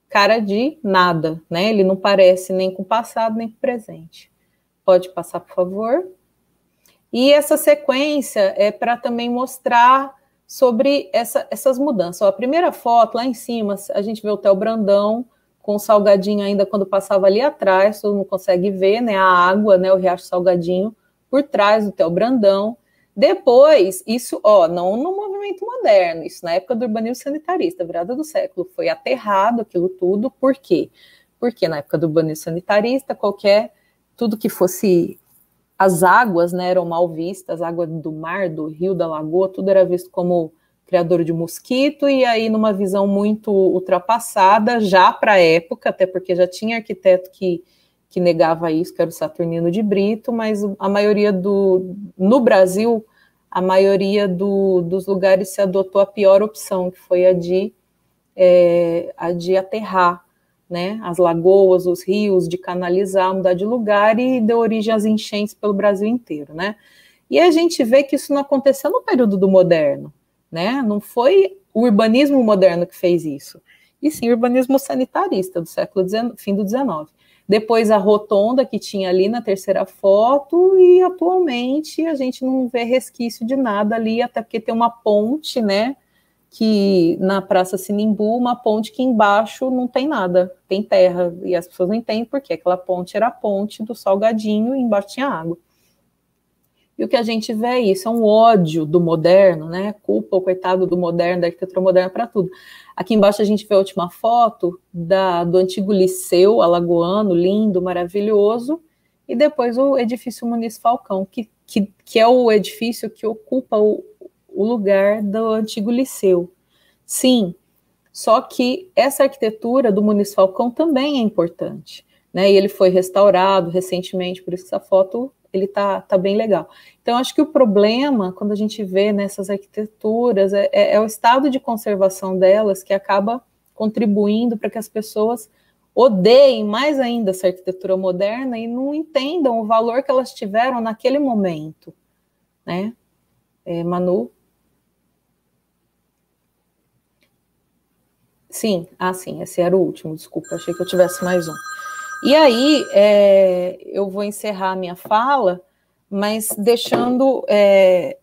cara de nada, né? Ele não parece nem com o passado, nem com o presente. Pode passar, por favor? E essa sequência é para também mostrar sobre essas mudanças. Ó, a primeira foto, lá em cima, a gente vê o Hotel Brandão, com o Salgadinho ainda quando passava ali atrás, todo mundo consegue ver, né, a água, né, o Riacho Salgadinho, por trás do Hotel Brandão. Depois, isso, ó, não no movimento moderno, isso na época do urbanismo sanitarista, virada do século, foi aterrado aquilo tudo. Por quê? Porque na época do urbanismo sanitarista, tudo que fosse as águas, né, eram mal vistas, as águas do mar, do rio, da lagoa, tudo era visto como criador de mosquito, e aí numa visão muito ultrapassada, já para a época, até porque já tinha arquiteto que negava isso, que era o Saturnino de Brito, mas a maioria no Brasil, a maioria dos lugares se adotou a pior opção, que foi a de aterrar, né, as lagoas, os rios, de canalizar, mudar de lugar, e deu origem às enchentes pelo Brasil inteiro, né? E a gente vê que isso não aconteceu no período do moderno, né? Não foi o urbanismo moderno que fez isso, e sim o urbanismo sanitarista do fim do XIX. Depois a rotonda que tinha ali na terceira foto, e atualmente a gente não vê resquício de nada ali, até porque tem uma ponte, né, que na Praça Sinimbu, uma ponte que embaixo não tem nada, tem terra, e as pessoas não entendem porque aquela ponte era a ponte do Salgadinho e embaixo tinha água. E o que a gente vê é isso, é um ódio do moderno, né, culpa o coitado do moderno, da arquitetura moderna para tudo. Aqui embaixo a gente vê a última foto do antigo Liceu Alagoano, lindo, maravilhoso, e depois o edifício Muniz Falcão, que é o edifício que ocupa o lugar do antigo Liceu. Sim, só que essa arquitetura do Muniz Falcão também é importante, né, e ele foi restaurado recentemente, por isso que essa foto ele tá bem legal. Então, acho que o problema, quando a gente vê nessas arquiteturas, é o estado de conservação delas, que acaba contribuindo para que as pessoas odeiem mais ainda essa arquitetura moderna e não entendam o valor que elas tiveram naquele momento, né? Manu? Sim, sim, esse era o último, desculpa, achei que eu tivesse mais um. E aí, eu vou encerrar a minha fala, mas deixando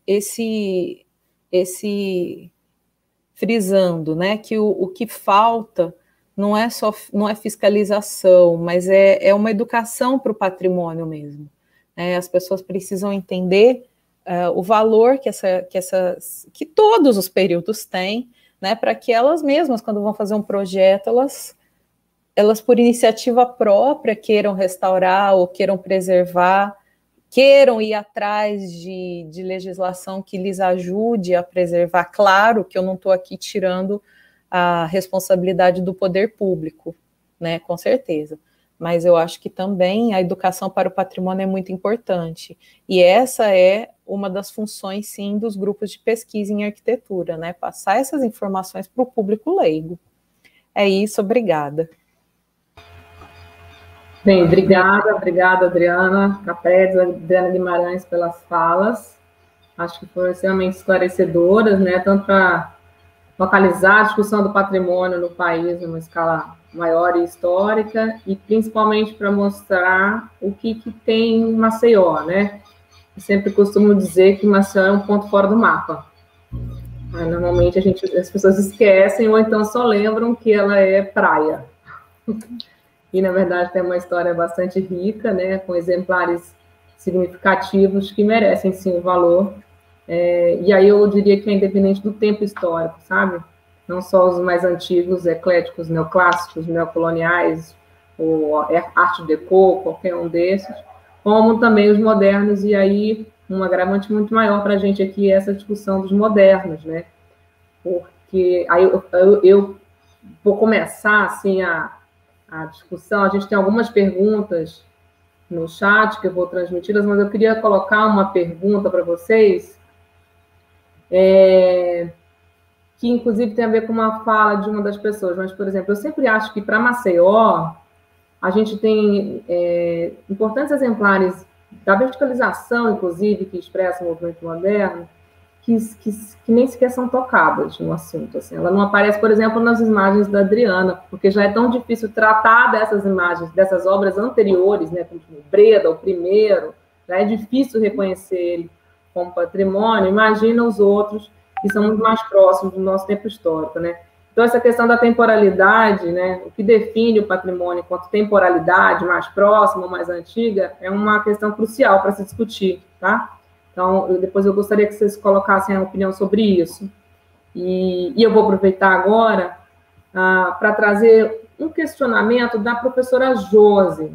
esse frisando, né, que o que falta não é fiscalização, mas é uma educação para o patrimônio mesmo. Né? As pessoas precisam entender o valor que todos os períodos têm, né, para que elas mesmas, quando vão fazer um projeto, elas por iniciativa própria queiram restaurar ou queiram preservar, queiram ir atrás de legislação que lhes ajude a preservar. Claro que eu não estou aqui tirando a responsabilidade do poder público, né, com certeza, mas eu acho que também a educação para o patrimônio é muito importante, e essa é uma das funções, sim, dos grupos de pesquisa em arquitetura, né, passar essas informações para o público leigo. É isso, obrigada.
Bem, obrigada, Adriana Capelli, Adriana Guimarães, pelas falas. Acho que foram extremamente esclarecedoras, né, tanto para localizar a discussão do patrimônio no país numa escala maior e histórica, e principalmente para mostrar o que tem em Maceió, né? Eu sempre costumo dizer que Maceió é um ponto fora do mapa. Normalmente as pessoas esquecem ou então só lembram que ela é praia. E, na verdade, tem uma história bastante rica, né, com exemplares significativos que merecem, sim, o valor. E aí eu diria que é independente do tempo histórico, sabe? Não só os mais antigos, ecléticos, neoclássicos, neocoloniais, ou arte deco, qualquer um desses, como também os modernos, e aí um agravante muito maior para a gente aqui é essa discussão dos modernos, né? Porque aí eu vou começar, assim, a discussão. A gente tem algumas perguntas no chat que eu vou transmiti-las, mas eu queria colocar uma pergunta para vocês, que inclusive tem a ver com uma fala de uma das pessoas. Mas, por exemplo, eu sempre acho que para Maceió a gente tem importantes exemplares da verticalização, inclusive, que expressa o movimento moderno, que nem sequer são tocadas no assunto. Assim. Ela não aparece, por exemplo, nas imagens da Adriana, porque já é tão difícil tratar dessas imagens, dessas obras anteriores, né, como o Breda, o primeiro, já é difícil reconhecer ele como patrimônio. Imagina os outros que são muito mais próximos do nosso tempo histórico, né? Então, essa questão da temporalidade, né, o que define o patrimônio enquanto temporalidade mais próxima ou mais antiga, é uma questão crucial para se discutir, tá? Então, depois eu gostaria que vocês colocassem a opinião sobre isso. E eu vou aproveitar agora para trazer um questionamento da professora Josi,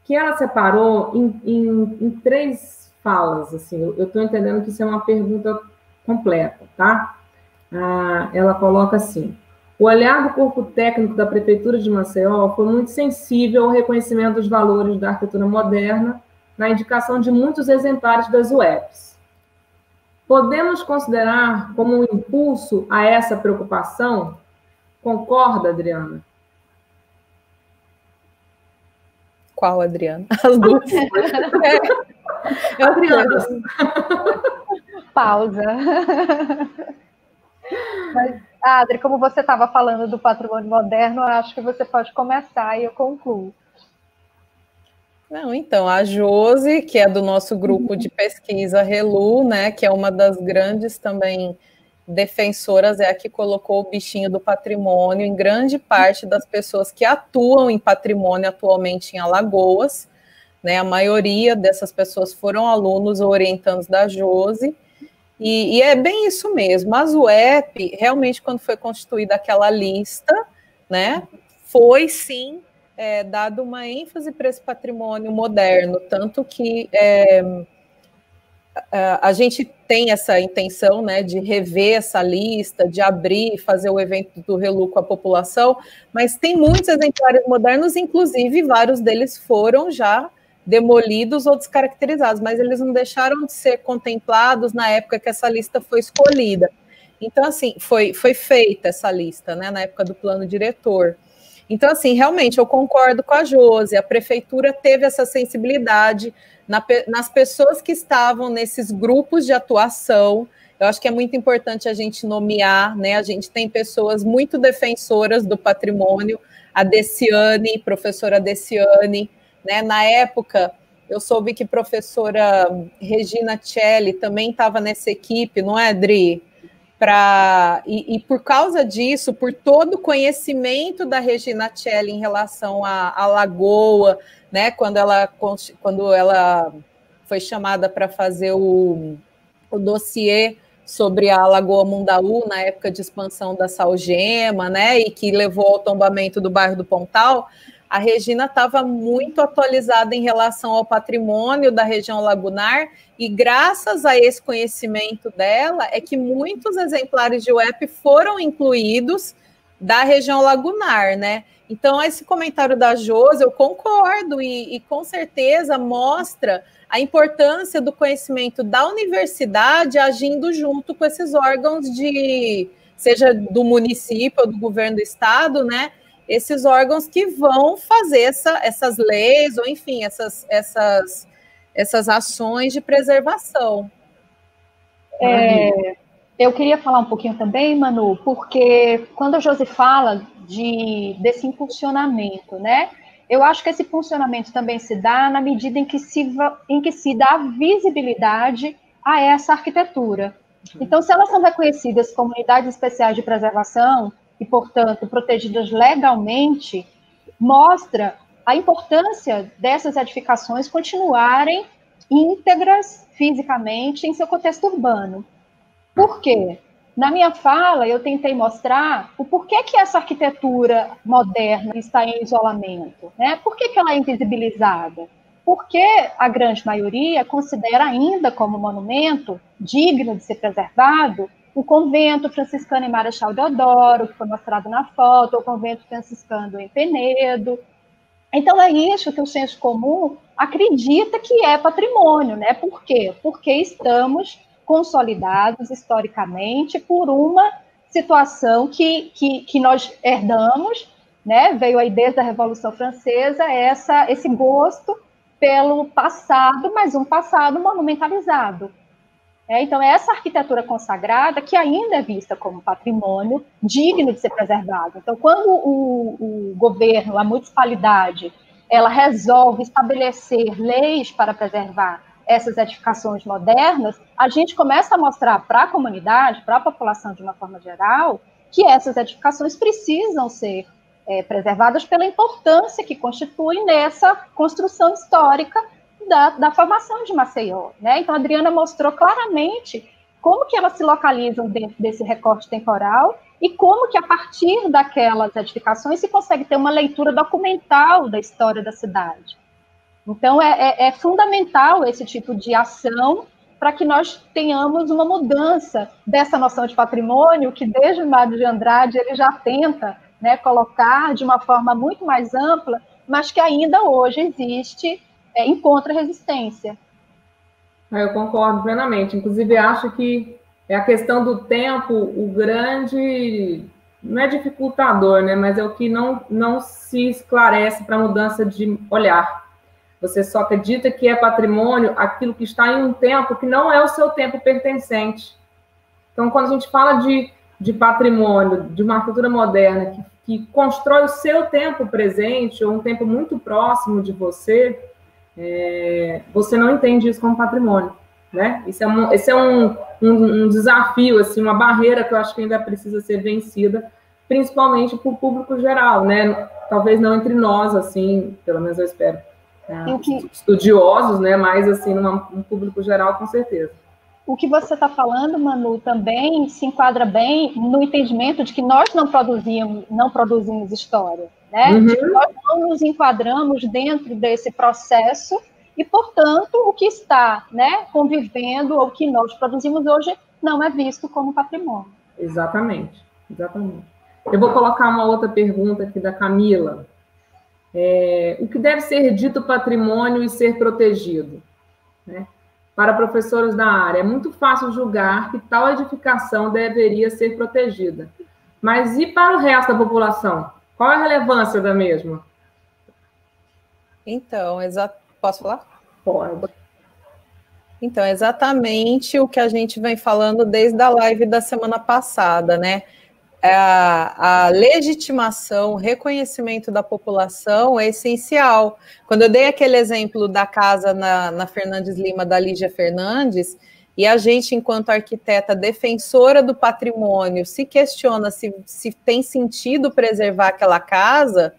que ela separou em 3 falas, assim, eu estou entendendo que isso é uma pergunta completa, tá? Ela coloca assim: o olhar do corpo técnico da Prefeitura de Maceió foi muito sensível ao reconhecimento dos valores da arquitetura moderna na indicação de muitos exemplares das UEPs. Podemos considerar como um impulso a essa preocupação? Concorda, Adriana?
Qual, Adriana? As duas.
Adriana.
Pausa. Mas, Adri, como você estava falando do patrimônio moderno, eu acho que você pode começar e eu concluo.
Não, então, a Josi, que é do nosso grupo de pesquisa ReLU, né, que é uma das grandes também defensoras, é a que colocou o bichinho do patrimônio em grande parte das pessoas que atuam em patrimônio atualmente em Alagoas, né, a maioria dessas pessoas foram alunos ou orientandos da Josi, e é bem isso mesmo. A UEP, realmente, quando foi constituída aquela lista, né, foi sim dado uma ênfase para esse patrimônio moderno, tanto que a gente tem essa intenção, né, de rever essa lista, de abrir, fazer o evento do ReLU com a população, mas tem muitos exemplares modernos, inclusive vários deles foram já demolidos ou descaracterizados, mas eles não deixaram de ser contemplados na época que essa lista foi escolhida. Então, assim, foi feita essa lista, né, na época do plano diretor. Então, assim, realmente, eu concordo com a Josi, a prefeitura teve essa sensibilidade nas pessoas que estavam nesses grupos de atuação. Eu acho que é muito importante a gente nomear, né, a gente tem pessoas muito defensoras do patrimônio, a Deciane, professora Deciane, né, na época, eu soube que professora Regina Celli também estava nessa equipe, não é, Dri? E por causa disso, por todo o conhecimento da Regina Celli em relação à Lagoa, né, quando ela foi chamada para fazer o dossiê sobre a Lagoa Mundaú, na época de expansão da Salgema, né, e que levou ao tombamento do bairro do Pontal, a Regina estava muito atualizada em relação ao patrimônio da região lagunar, e graças a esse conhecimento dela é que muitos exemplares de UEP foram incluídos da região lagunar, né? Então, esse comentário da Josi, eu concordo, e com certeza mostra a importância do conhecimento da universidade agindo junto com esses órgãos seja do município ou do governo do estado, né? Esses órgãos que vão fazer essas leis, ou enfim, essas ações de preservação.
Eu queria falar um pouquinho também, Manu, porque quando a Josi fala desse impulsionamento, né? Eu acho que esse impulsionamento também se dá na medida em que se dá visibilidade a essa arquitetura. Então, se elas são reconhecidas como unidades especiais de preservação, e, portanto, protegidas legalmente, mostra a importância dessas edificações continuarem íntegras fisicamente em seu contexto urbano. Por quê? Na minha fala, eu tentei mostrar o porquê que essa arquitetura moderna está em isolamento, né? Por que ela é invisibilizada? Porque a grande maioria considera ainda como monumento digno de ser preservado o convento franciscano em Marechal Deodoro, que foi mostrado na foto, o convento franciscano em Penedo. Então, é isso que o senso comum acredita que é patrimônio, né? Por quê? Porque estamos consolidados historicamente por uma situação que nós herdamos, né? Veio aí desde a Revolução Francesa esse gosto pelo passado, mas um passado monumentalizado. Então, é essa arquitetura consagrada que ainda é vista como patrimônio digno de ser preservado. Então, quando o governo, a municipalidade, ela resolve estabelecer leis para preservar essas edificações modernas, a gente começa a mostrar para a comunidade, para a população de uma forma geral, que essas edificações precisam ser preservadas pela importância que constitui nessa construção histórica da formação de Maceió, né? Então, a Adriana mostrou claramente como que elas se localizam dentro desse recorte temporal e como que, a partir daquelas edificações, se consegue ter uma leitura documental da história da cidade. Então, é fundamental esse tipo de ação para que nós tenhamos uma mudança dessa noção de patrimônio que, desde o Mário de Andrade, ele já tenta, né, colocar de uma forma muito mais ampla, mas que ainda hoje existe, encontra resistência.
Eu concordo plenamente. Inclusive, acho que é a questão do tempo o grande, não é dificultador, né, mas é o que não se esclarece para a mudança de olhar. Você só acredita que é patrimônio aquilo que está em um tempo que não é o seu tempo pertencente. Então, quando a gente fala de patrimônio, de uma arquitetura moderna que constrói o seu tempo presente ou um tempo muito próximo de você, você não entende isso como patrimônio, né? Esse é um desafio, assim, uma barreira que eu acho que ainda precisa ser vencida, principalmente para o público geral, né? Talvez não entre nós, assim, pelo menos eu espero, estudiosos, né? Mas, assim, num público geral, com certeza.
O que você está falando, Manu, também se enquadra bem no entendimento de que nós não produzimos história, né?
Uhum.
De que nós não nos enquadramos dentro desse processo e, portanto, o que está, né, convivendo ou que nós produzimos hoje não é visto como patrimônio.
Exatamente, exatamente. Eu vou colocar uma outra pergunta aqui da Camila. O que deve ser dito patrimônio e ser protegido, né? Para professores da área, é muito fácil julgar que tal edificação deveria ser protegida. Mas e para o resto da população? Qual é a relevância da mesma?
Então, posso falar?
Pode.
Então, exatamente o que a gente vem falando desde a live da semana passada, né? A legitimação, o reconhecimento da população é essencial. Quando eu dei aquele exemplo da casa na Fernandes Lima, da Lígia Fernandes, e a gente, enquanto arquiteta defensora do patrimônio, se questiona se tem sentido preservar aquela casa,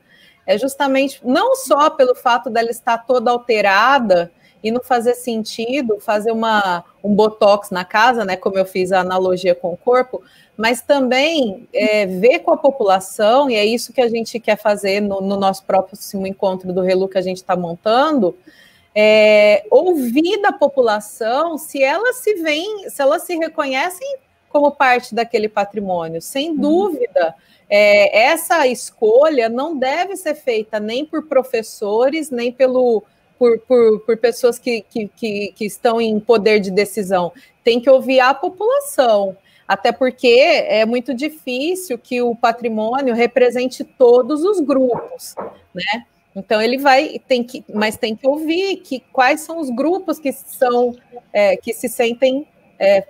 é justamente não só pelo fato dela estar toda alterada e não fazer sentido fazer um botox na casa, né, como eu fiz a analogia com o corpo, mas também ver com a população, e é isso que a gente quer fazer no nosso próximo encontro do Relu que a gente está montando, ouvir da população se elas se reconhecem como parte daquele patrimônio. Sem dúvida, essa escolha não deve ser feita nem por professores, nem por pessoas que estão em poder de decisão. Tem que ouvir a população. Até porque é muito difícil que o patrimônio represente todos os grupos, né? Então ele mas tem que ouvir quais são os grupos que se sentem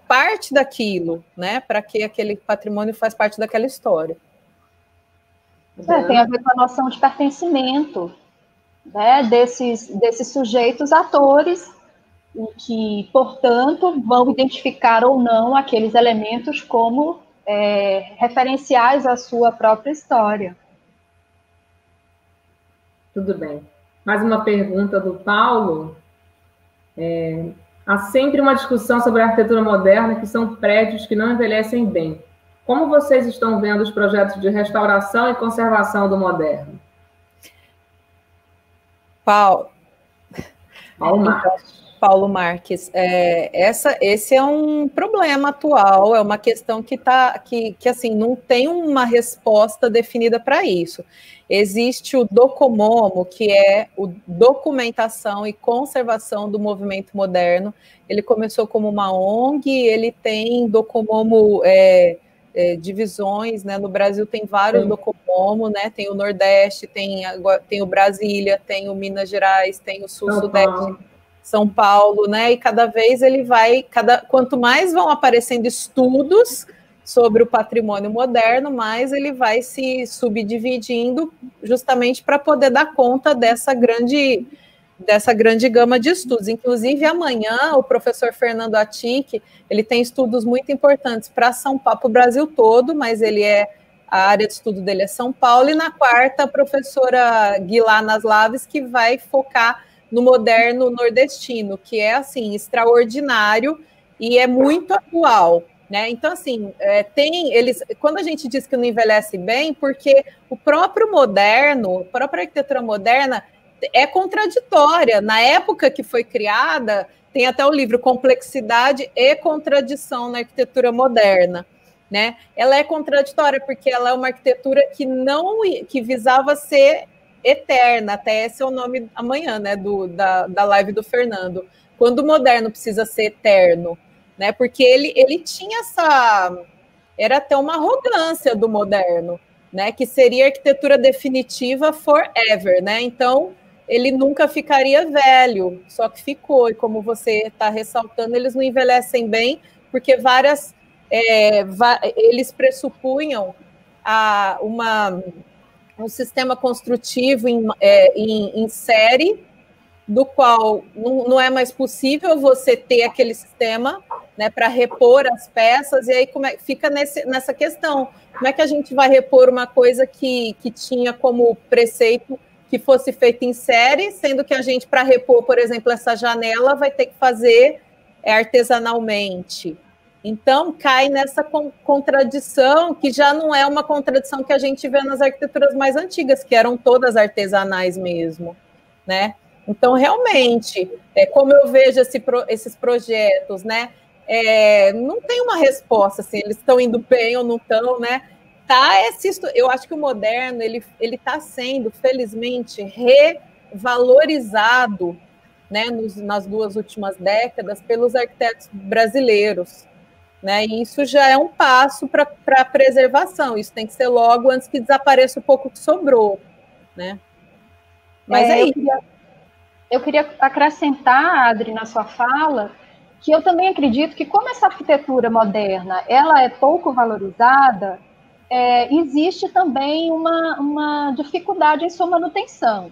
parte daquilo, né? Para que aquele patrimônio faz parte daquela história.
Tem a ver com a noção de pertencimento, né? Desses sujeitos atores, e que, portanto, vão identificar ou não aqueles elementos como referenciais à sua própria história.
Tudo bem. Mais uma pergunta do Paulo. Há sempre uma discussão sobre a arquitetura moderna, que são prédios que não envelhecem bem. Como vocês estão vendo os projetos de restauração e conservação do moderno?
Paulo
Marques.
Esse é um problema atual, é uma questão que assim, não tem uma resposta definida para isso. Existe o Docomomo, que é o Documentação e Conservação do Movimento Moderno. Ele começou como uma ONG, ele tem Docomomo divisões, né? No Brasil tem vários Docomomo, né? Tem o Nordeste, tem o Brasília, tem o Minas Gerais, tem o Sul-Sudeste, São Paulo, né? E cada vez ele quanto mais vão aparecendo estudos sobre o patrimônio moderno, mais ele vai se subdividindo justamente para poder dar conta dessa grande dessa grande gama de estudos. Inclusive, amanhã, o professor Fernando Atic, ele tem estudos muito importantes para São Paulo, para o Brasil todo, mas a área de estudo dele é São Paulo, e na quarta, a professora Guilá Naslaves, que vai focar no moderno nordestino, que é, assim, extraordinário e é muito atual, né? Então, assim, quando a gente diz que não envelhece bem, porque o próprio moderno, a própria arquitetura moderna é contraditória. Na época que foi criada, tem até o livro Complexidade e Contradição na Arquitetura Moderna, né? Ela é contraditória porque ela é uma arquitetura que visava ser eterna, até esse é o nome amanhã, né, da live do Fernando. Quando o moderno precisa ser eterno, né? Porque ele tinha era até uma arrogância do moderno, né? Que seria arquitetura definitiva forever, né? Então ele nunca ficaria velho, só que ficou, e como você está ressaltando, eles não envelhecem bem, porque eles pressupunham um sistema construtivo em série, do qual não é mais possível você ter aquele sistema, né, para repor as peças, e aí fica nessa questão, como é que a gente vai repor uma coisa que tinha como preceito que fosse feita em série, sendo que a gente, para repor, por exemplo, essa janela, vai ter que fazer artesanalmente. Então, cai nessa contradição, que já não é uma contradição que a gente vê nas arquiteturas mais antigas, que eram todas artesanais mesmo, né? Então, realmente, como eu vejo esses projetos, né? Não tem uma resposta, assim, eles estão indo bem ou não estão, né? Eu acho que o moderno, ele está sendo, felizmente, revalorizado, né, nas 2 últimas décadas pelos arquitetos brasileiros, né? E isso já é um passo para a preservação. Isso tem que ser logo antes que desapareça o pouco que sobrou, né? Mas
eu queria acrescentar, Adri, na sua fala, que eu também acredito que, como essa arquitetura moderna ela é pouco valorizada, existe também uma dificuldade em sua manutenção.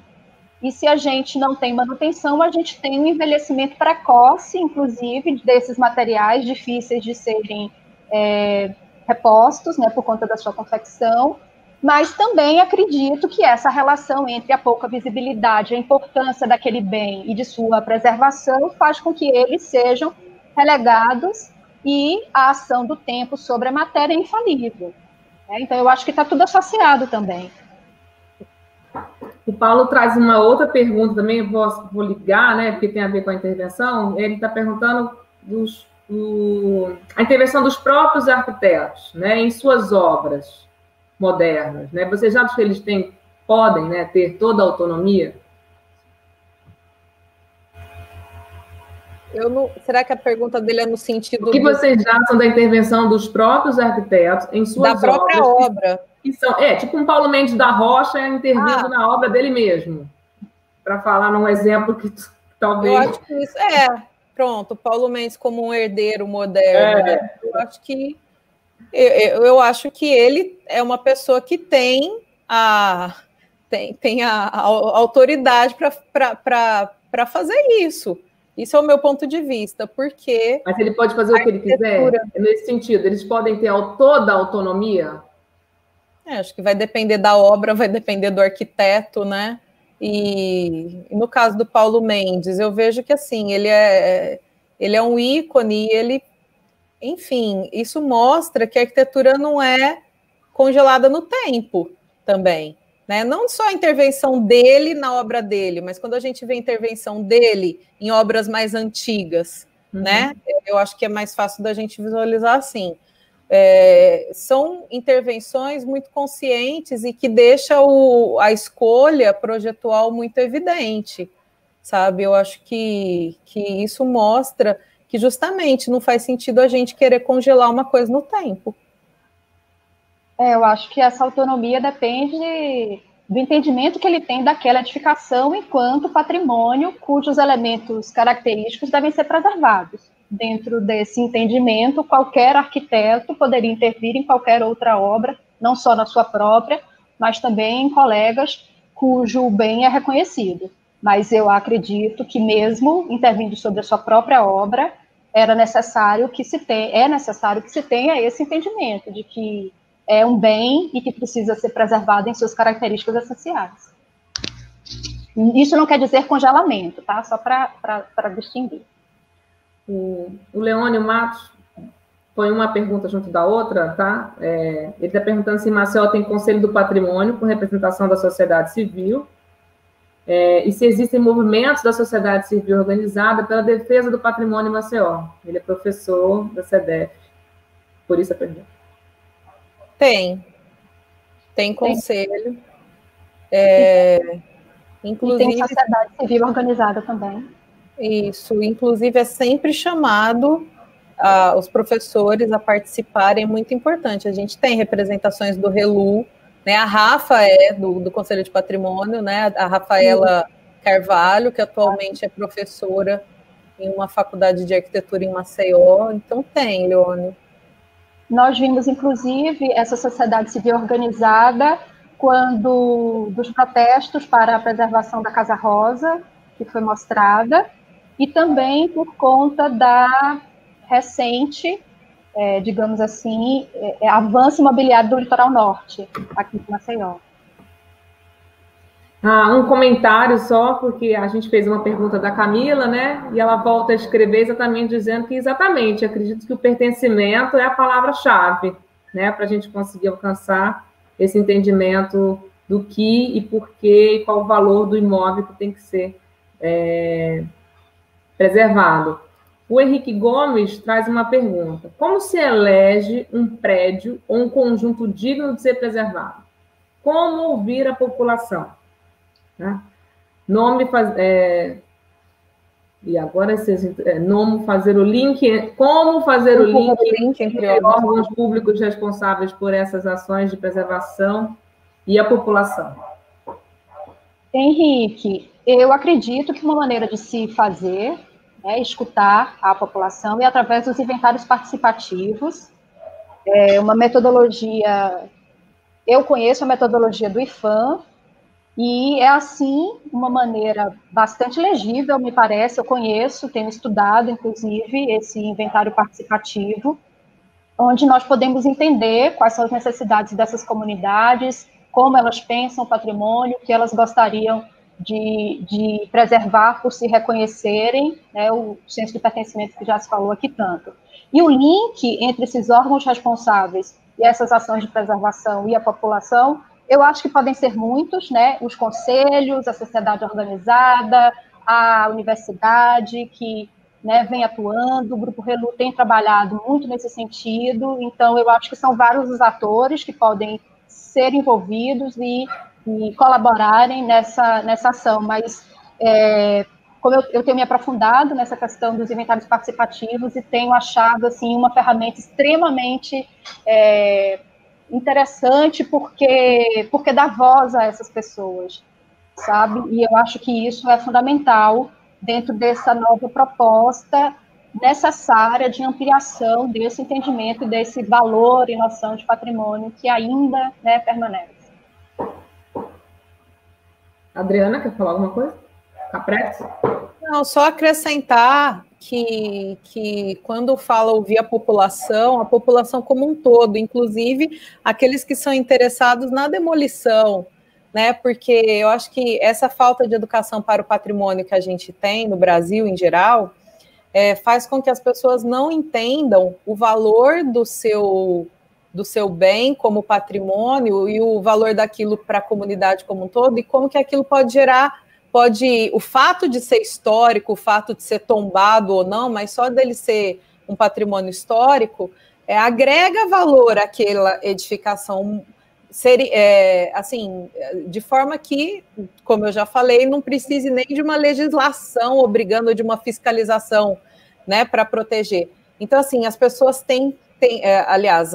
E se a gente não tem manutenção, a gente tem um envelhecimento precoce, inclusive, desses materiais difíceis de serem repostos, né, por conta da sua confecção. Mas também acredito que essa relação entre a pouca visibilidade, a importância daquele bem e de sua preservação faz com que eles sejam relegados e a ação do tempo sobre a matéria é infalível. Então, eu acho que está tudo associado também.
O Paulo traz uma outra pergunta também, eu vou ligar, né, porque tem a ver com a intervenção. Ele está perguntando a intervenção dos próprios arquitetos, né, em suas obras modernas, né? Vocês acham que eles podem, né, ter toda a autonomia?
Será que a pergunta dele é no sentido...
O que vocês acham da intervenção dos próprios arquitetos em suas obras?
Da própria obra.
Que são, tipo um Paulo Mendes da Rocha intervindo na obra dele mesmo. Para falar num exemplo que talvez...
Eu acho que isso pronto, Paulo Mendes como um herdeiro moderno. Né? Eu acho que ele é uma pessoa que tem a autoridade para fazer isso. Isso é o meu ponto de vista, porque...
Mas ele pode fazer o que ele quiser? Nesse sentido, eles podem ter toda a autonomia?
Acho que vai depender da obra, vai depender do arquiteto, né? E no caso do Paulo Mendes, eu vejo que, assim, ele é um ícone e enfim, isso mostra que a arquitetura não é congelada no tempo também, né? Não só a intervenção dele na obra dele, mas quando a gente vê a intervenção dele em obras mais antigas, né? Eu acho que é mais fácil da gente visualizar assim. São intervenções muito conscientes e que deixam a escolha projetual muito evidente, sabe? Eu acho que isso mostra que justamente não faz sentido a gente querer congelar uma coisa no tempo.
Eu acho que essa autonomia depende do entendimento que ele tem daquela edificação enquanto patrimônio cujos elementos característicos devem ser preservados. Dentro desse entendimento, qualquer arquiteto poderia intervir em qualquer outra obra, não só na sua própria, mas também em colegas cujo bem é reconhecido. Mas eu acredito que mesmo intervindo sobre a sua própria obra, é necessário que se tenha esse entendimento de que é um bem e que precisa ser preservado em suas características essenciais. Isso não quer dizer congelamento, tá? Só para distinguir.
O Leônio Matos põe uma pergunta junto da outra, tá? Ele está perguntando se Maceió tem Conselho do Patrimônio com representação da sociedade civil, e se existem movimentos da sociedade civil organizada pela defesa do patrimônio em Maceió. Ele é professor da SEDEF, por isso a pergunta.
Tem conselho.
Inclusive, e tem sociedade civil organizada também.
Isso, inclusive é sempre chamado os professores a participarem, é muito importante. A gente tem representações do RELU, né? A Rafa é do Conselho de Patrimônio, né? A Rafaela Carvalho, que atualmente é professora em uma faculdade de arquitetura em Maceió. Então tem, Leônio.
Nós vimos, inclusive, essa sociedade civil organizada dos protestos para a preservação da Casa Rosa, que foi mostrada, e também por conta da recente, digamos assim, avanço imobiliário do litoral norte, aqui em Maceió.
Um comentário só, porque a gente fez uma pergunta da Camila, né? E ela volta a escrever exatamente dizendo que, acredito que o pertencimento é a palavra-chave, né? Para a gente conseguir alcançar esse entendimento do que e porquê e qual o valor do imóvel que tem que ser preservado. O Henrique Gomes traz uma pergunta. Como se elege um prédio ou um conjunto digno de ser preservado? Como ouvir a população? E agora como fazer o link entre órgãos públicos responsáveis por essas ações de preservação e a população?
Henrique, eu acredito que uma maneira de se fazer é escutar a população e através dos inventários participativos, uma metodologia, eu conheço a metodologia do IFAM, e é, assim, uma maneira bastante legível, me parece, eu conheço, tenho estudado, inclusive, esse inventário participativo, onde nós podemos entender quais são as necessidades dessas comunidades, como elas pensam o patrimônio, o que elas gostariam de preservar por se reconhecerem, né, o senso de pertencimento que já se falou aqui tanto. E o link entre esses órgãos responsáveis e essas ações de preservação e a população, eu acho que podem ser muitos, né? Os conselhos, a sociedade organizada, a universidade que, né, vem atuando, o Grupo RELU tem trabalhado muito nesse sentido, então eu acho que são vários os atores que podem ser envolvidos e colaborarem nessa ação, mas como eu tenho me aprofundado nessa questão dos inventários participativos e tenho achado assim, uma ferramenta extremamente interessante porque dá voz a essas pessoas, sabe? E eu acho que isso é fundamental dentro dessa nova proposta necessária de ampliação desse entendimento, desse valor e noção de patrimônio que ainda, né, permanece.
Adriana, quer falar alguma coisa? Capretes?
Não, só acrescentar que quando fala ouvir a população como um todo, inclusive aqueles que são interessados na demolição, né? Porque eu acho que essa falta de educação para o patrimônio que a gente tem no Brasil em geral faz com que as pessoas não entendam o valor do seu bem como patrimônio e o valor daquilo para a comunidade como um todo e como que aquilo pode gerar, o fato de ser histórico, o fato de ser tombado ou não, mas só dele ser um patrimônio histórico, agrega valor àquela edificação, assim, de forma que, como eu já falei, não precise nem de uma legislação obrigando de uma fiscalização, né, para proteger. Então, assim, as pessoas têm aliás,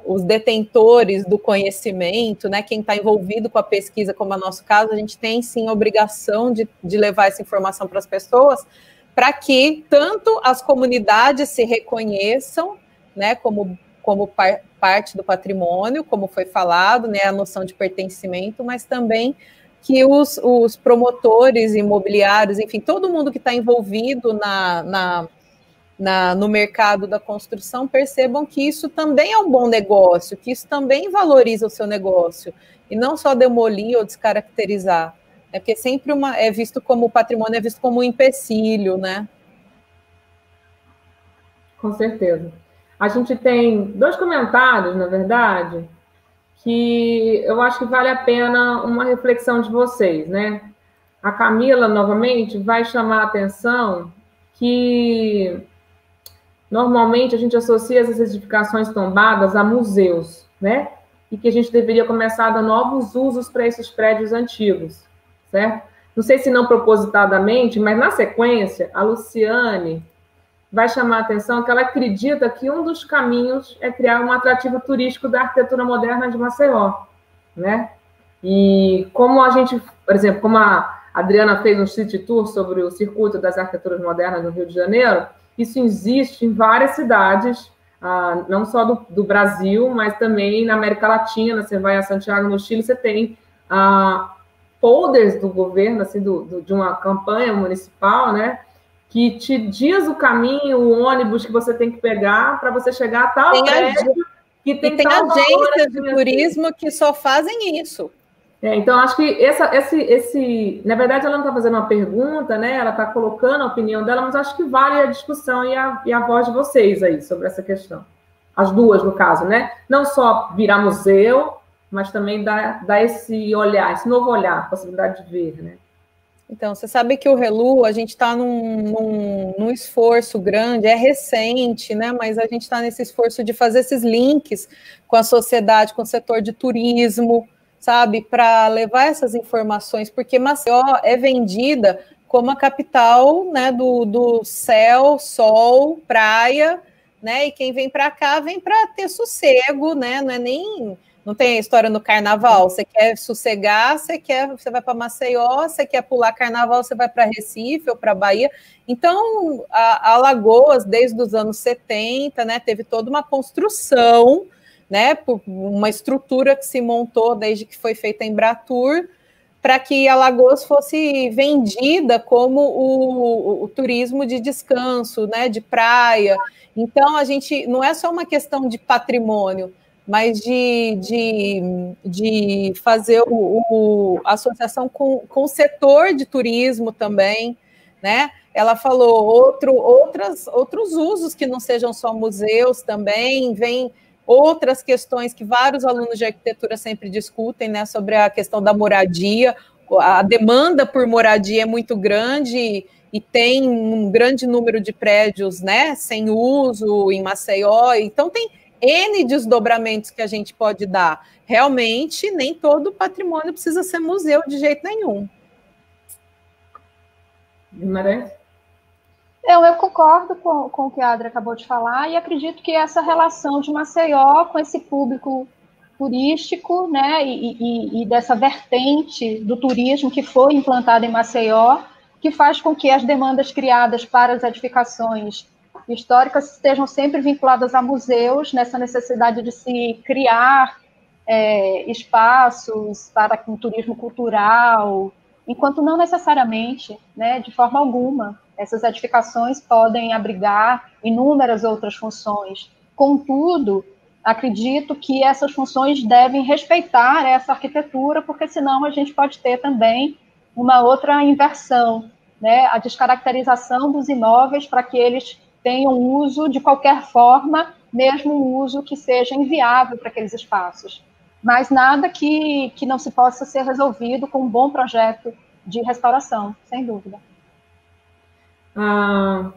os detentores do conhecimento, né, quem está envolvido com a pesquisa, como é o nosso caso, a gente tem, sim, a obrigação de levar essa informação para as pessoas, para que tanto as comunidades se reconheçam, né, como parte do patrimônio, como foi falado, né, a noção de pertencimento, mas também que os promotores imobiliários, enfim, todo mundo que está envolvido no mercado da construção percebam que isso também é um bom negócio, que isso também valoriza o seu negócio, e não só demolir ou descaracterizar. É porque sempre é visto como o patrimônio é visto como um empecilho, né?
Com certeza. A gente tem 2 comentários, na verdade, que eu acho que vale a pena uma reflexão de vocês, né? A Camila, novamente, vai chamar a atenção que normalmente a gente associa essas edificações tombadas a museus, né? E que a gente deveria começar a dar novos usos para esses prédios antigos, certo? Não sei se não propositadamente, mas na sequência, a Luciane vai chamar a atenção que ela acredita que um dos caminhos é criar um atrativo turístico da arquitetura moderna de Maceió, né? E como a gente, por exemplo, como a Adriana fez um city tour sobre o circuito das arquiteturas modernas no Rio de Janeiro, isso existe em várias cidades, não só do Brasil, mas também na América Latina. Você vai a Santiago, no Chile, você tem folders do governo, assim, de uma campanha municipal, né? Que te diz o caminho, o ônibus que você tem que pegar para você chegar a tal prédio que tem tal
agências de turismo que só fazem isso.
Então, acho que na verdade, ela não está fazendo uma pergunta, né? Ela está colocando a opinião dela, mas acho que vale a discussão e a voz de vocês aí sobre essa questão. As duas, no caso, né? Não só virar museu, mas também dar esse olhar, esse novo olhar, possibilidade de ver, né?
Então, você sabe que o ReLU, a gente está num esforço grande, é recente, né? Mas a gente está nesse esforço de fazer esses links com a sociedade, com o setor de turismo, sabe? Para levar essas informações, porque Maceió é vendida como a capital, né, do céu, sol, praia, né? E quem vem para cá vem para ter sossego, né? Não tem a história no carnaval. Você quer sossegar, você vai para Maceió, você quer pular carnaval, você vai para Recife ou para Bahia. Então, a Alagoas, desde os anos 70, né, teve toda uma construção, né, uma estrutura que se montou desde que foi feita a Embratur, para que Alagoas fosse vendida como o turismo de descanso, né, de praia. Então, a gente não é só uma questão de patrimônio, mas de fazer a associação com o setor de turismo também, né? Ela falou outros usos que não sejam só museus também, vem outras questões que vários alunos de arquitetura sempre discutem, né? Sobre a questão da moradia. A demanda por moradia é muito grande e tem um grande número de prédios, né, sem uso em Maceió, então tem N desdobramentos que a gente pode dar. Realmente, nem todo patrimônio precisa ser museu de jeito nenhum.
Guimarães?
Eu concordo com o que a Adri acabou de falar e acredito que essa relação de Maceió com esse público turístico, né, e dessa vertente do turismo que foi implantada em Maceió, que faz com que as demandas criadas para as edificações históricas estejam sempre vinculadas a museus, nessa necessidade de se criar espaços para um turismo cultural, enquanto não necessariamente, né, de forma alguma, essas edificações podem abrigar inúmeras outras funções. Contudo, acredito que essas funções devem respeitar essa arquitetura, porque senão a gente pode ter também uma outra inversão, né, a descaracterização dos imóveis para que eles tenham uso de qualquer forma, mesmo um uso que seja inviável para aqueles espaços. Mas nada que não se possa ser resolvido com um bom projeto de restauração, sem dúvida.
Para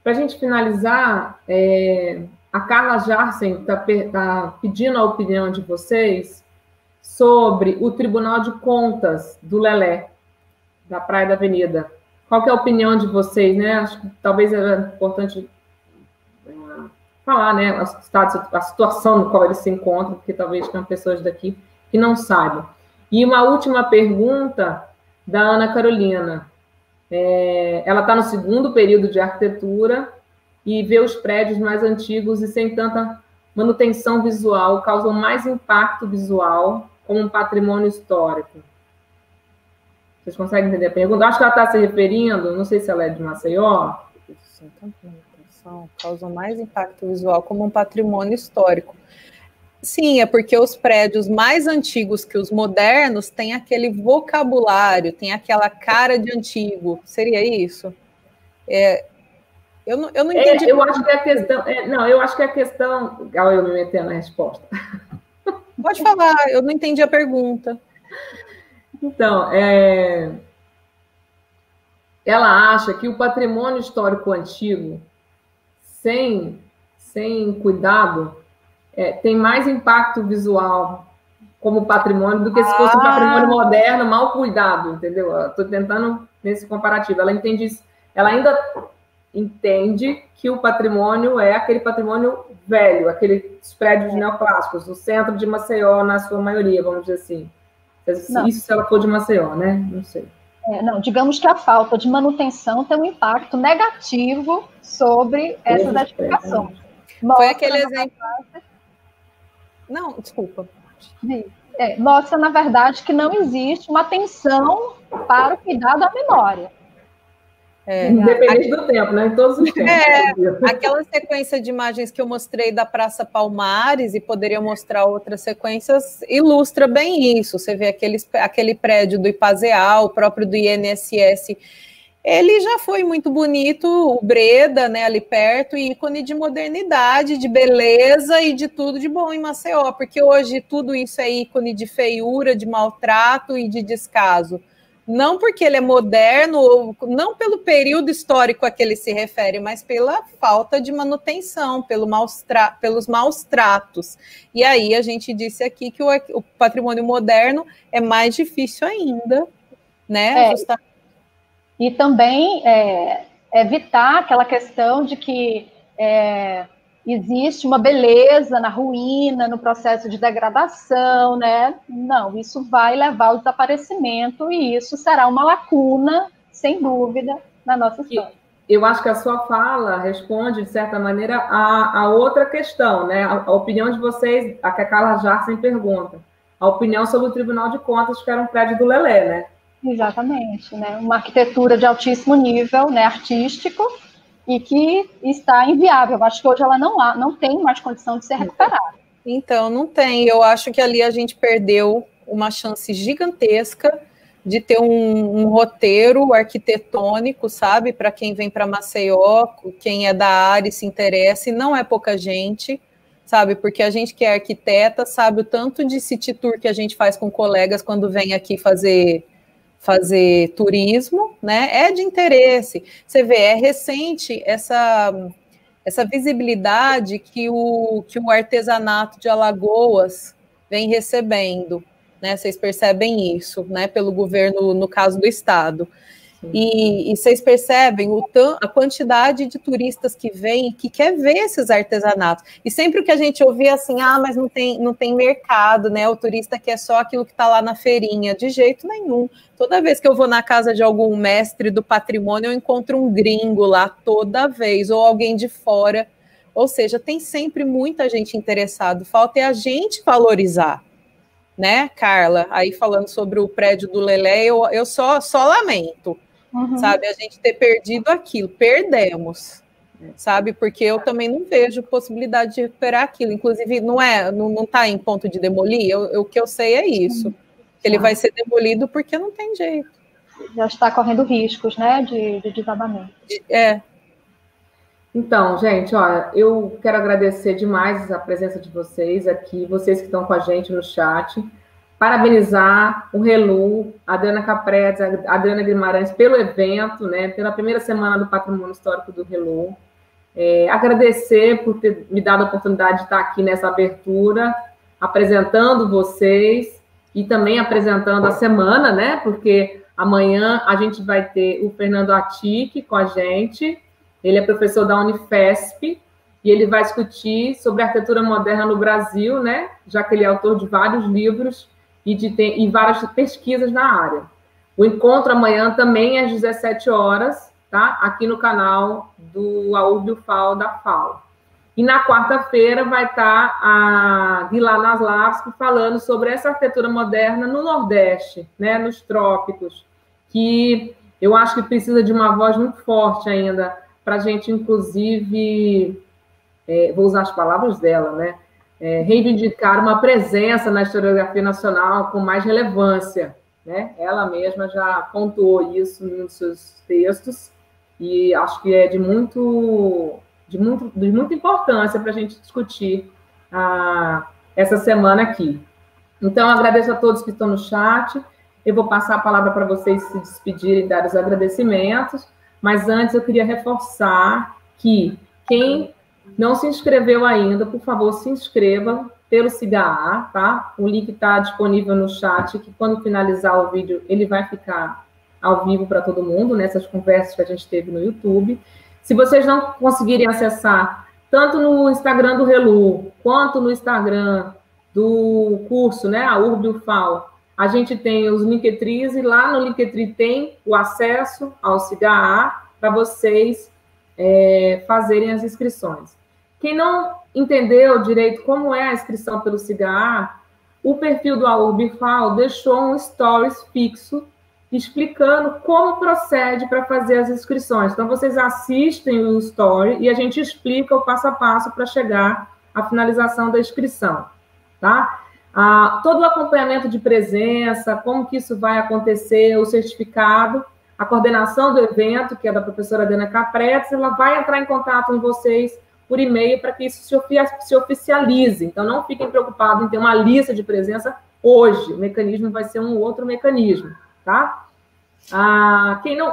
a gente finalizar, a Carla Jarsen está pedindo a opinião de vocês sobre o Tribunal de Contas do Lelé, da Praia da Avenida. Qual que é a opinião de vocês, né? Acho que talvez era importante falar, né, a situação no qual eles se encontram, porque talvez tenham pessoas daqui que não saibam. E uma última pergunta da Ana Carolina. Ela está no 2º período de arquitetura e vê os prédios mais antigos e sem tanta manutenção visual causam mais impacto visual como um patrimônio histórico. Vocês conseguem entender a pergunta? Acho que ela está se referindo, não sei se ela é de Maceió.
Causa mais impacto visual como um patrimônio histórico. Sim, é porque os prédios mais antigos que os modernos têm aquele vocabulário, tem aquela cara de antigo. Seria isso? Eu não entendi.
Eu acho que é a questão. Não, eu acho que é a questão. Olha, eu me metendo na resposta.
Pode falar, eu não entendi a pergunta.
Então, ela acha que o patrimônio histórico antigo, sem cuidado, tem mais impacto visual como patrimônio do que se fosse um patrimônio moderno, mal cuidado, entendeu? Estou tentando nesse comparativo. Ela entende isso. Ela ainda entende que o patrimônio é aquele patrimônio velho, aqueles prédios neoclássicos, do centro de Maceió, na sua maioria, vamos dizer assim. Isso se ela for de Maceió, né? Não sei.
Não, digamos que a falta de manutenção tem um impacto negativo sobre essas edificações.
Foi aquele exemplo... Não, desculpa.
Mostra, na verdade, que não existe uma atenção para o cuidado da memória.
Independente do tempo, né? Em todos os tempos.
Aquela sequência de imagens que eu mostrei da Praça Palmares, e poderia mostrar outras sequências, ilustra bem isso. Você vê aquele prédio do Ipazeal, o próprio do INSS, ele já foi muito bonito, o Breda, né, ali perto, e ícone de modernidade, de beleza e de tudo de bom em Maceió, porque hoje tudo isso é ícone de feiura, de maltrato e de descaso. Não porque ele é moderno, não pelo período histórico a que ele se refere, mas pela falta de manutenção, pelos maus tratos. E aí a gente disse aqui que o patrimônio moderno é mais difícil ainda, né?
E também evitar aquela questão de que existe uma beleza na ruína, no processo de degradação, né? Não, isso vai levar ao desaparecimento e isso será uma lacuna, sem dúvida, na nossa história.
Eu acho que a sua fala responde, de certa maneira, a outra questão, né? A opinião de vocês, a que a Carla Jarsen pergunta, a opinião sobre o Tribunal de Contas, que era um prédio do Lelé, né?
Exatamente, né? Uma arquitetura de altíssimo nível, né, artístico, e que está inviável. Eu acho que hoje ela não tem mais condição de ser recuperada.
Então, não tem. Eu acho que ali a gente perdeu uma chance gigantesca de ter um roteiro arquitetônico, sabe? Para quem vem para Maceió, quem é da área e se interessa, e não é pouca gente, sabe? Porque a gente que é arquiteta sabe o tanto de city tour que a gente faz com colegas quando vem aqui fazer turismo, né? É de interesse. Você vê, é recente essa visibilidade que o artesanato de Alagoas vem recebendo, né? Vocês percebem isso, né? Pelo governo, no caso do estado. E vocês percebem a quantidade de turistas que vêm, que quer ver esses artesanatos. E sempre o que a gente ouvia assim, mas não tem mercado, né? O turista quer só aquilo que está lá na feirinha. De jeito nenhum. Toda vez que eu vou na casa de algum mestre do patrimônio, eu encontro um gringo lá, toda vez, ou alguém de fora. Ou seja, tem sempre muita gente interessada. Falta é a gente valorizar, né, Carla? Aí falando sobre o prédio do Lelé, eu só lamento. Sabe, a gente ter perdido aquilo, perdemos, sabe, porque eu também não vejo possibilidade de recuperar aquilo, inclusive não está em ponto de demolir, o que eu sei é isso, ele vai ser demolido porque não tem jeito.
Já está correndo riscos, né, de desabamento.
Então, gente, olha, eu quero agradecer demais a presença de vocês aqui, vocês que estão com a gente no chat, parabenizar o Relu, a Adriana Capretes, a Adriana Guimarães pelo evento, né, pela primeira semana do Patrimônio Histórico do Relu. Agradecer por ter me dado a oportunidade de estar aqui nessa abertura, apresentando vocês e também apresentando a semana, né, porque amanhã a gente vai ter o Fernando Atic com a gente, ele é professor da Unifesp, e ele vai discutir sobre a arquitetura moderna no Brasil, né, já que ele é autor de vários livros e várias pesquisas na área. O encontro amanhã também é às 17 horas, tá? Aqui no canal do AURB-UFAL da FAO. E na quarta-feira vai estar a Guilá Naslavski falando sobre essa arquitetura moderna no Nordeste, né? Nos trópicos. que eu acho que precisa de uma voz muito forte ainda, para a gente, inclusive, vou usar as palavras dela, né? Reivindicar uma presença na historiografia nacional com mais relevância, né? Ela mesma já pontuou isso nos seus textos, e acho que é de muita importância para a gente discutir essa semana aqui. Então, agradeço a todos que estão no chat. Eu vou passar a palavra para vocês se despedirem e dar os agradecimentos, mas antes eu queria reforçar que quem não se inscreveu ainda, por favor, se inscreva pelo SIGA, tá? O link está disponível no chat, que quando finalizar o vídeo, ele vai ficar ao vivo para todo mundo, nessas conversas que a gente teve no YouTube. Se vocês não conseguirem acessar, tanto no Instagram do Relu, quanto no Instagram do curso, né, a URB-UFAL, a gente tem os Linktree, e lá no Linktree tem o acesso ao SIGA para vocês fazerem as inscrições. Quem não entendeu direito como é a inscrição pelo SIGA, o perfil do URB-UFAL deixou um stories fixo explicando como procede para fazer as inscrições. Então, vocês assistem o story e a gente explica o passo a passo para chegar à finalização da inscrição, tá? Todo o acompanhamento de presença, como que isso vai acontecer, o certificado, a coordenação do evento, que é da professora Adriana Capretes, ela vai entrar em contato com vocês por e-mail para que isso se oficialize. Então, não fiquem preocupados em ter uma lista de presença hoje. O mecanismo vai ser um outro mecanismo, tá?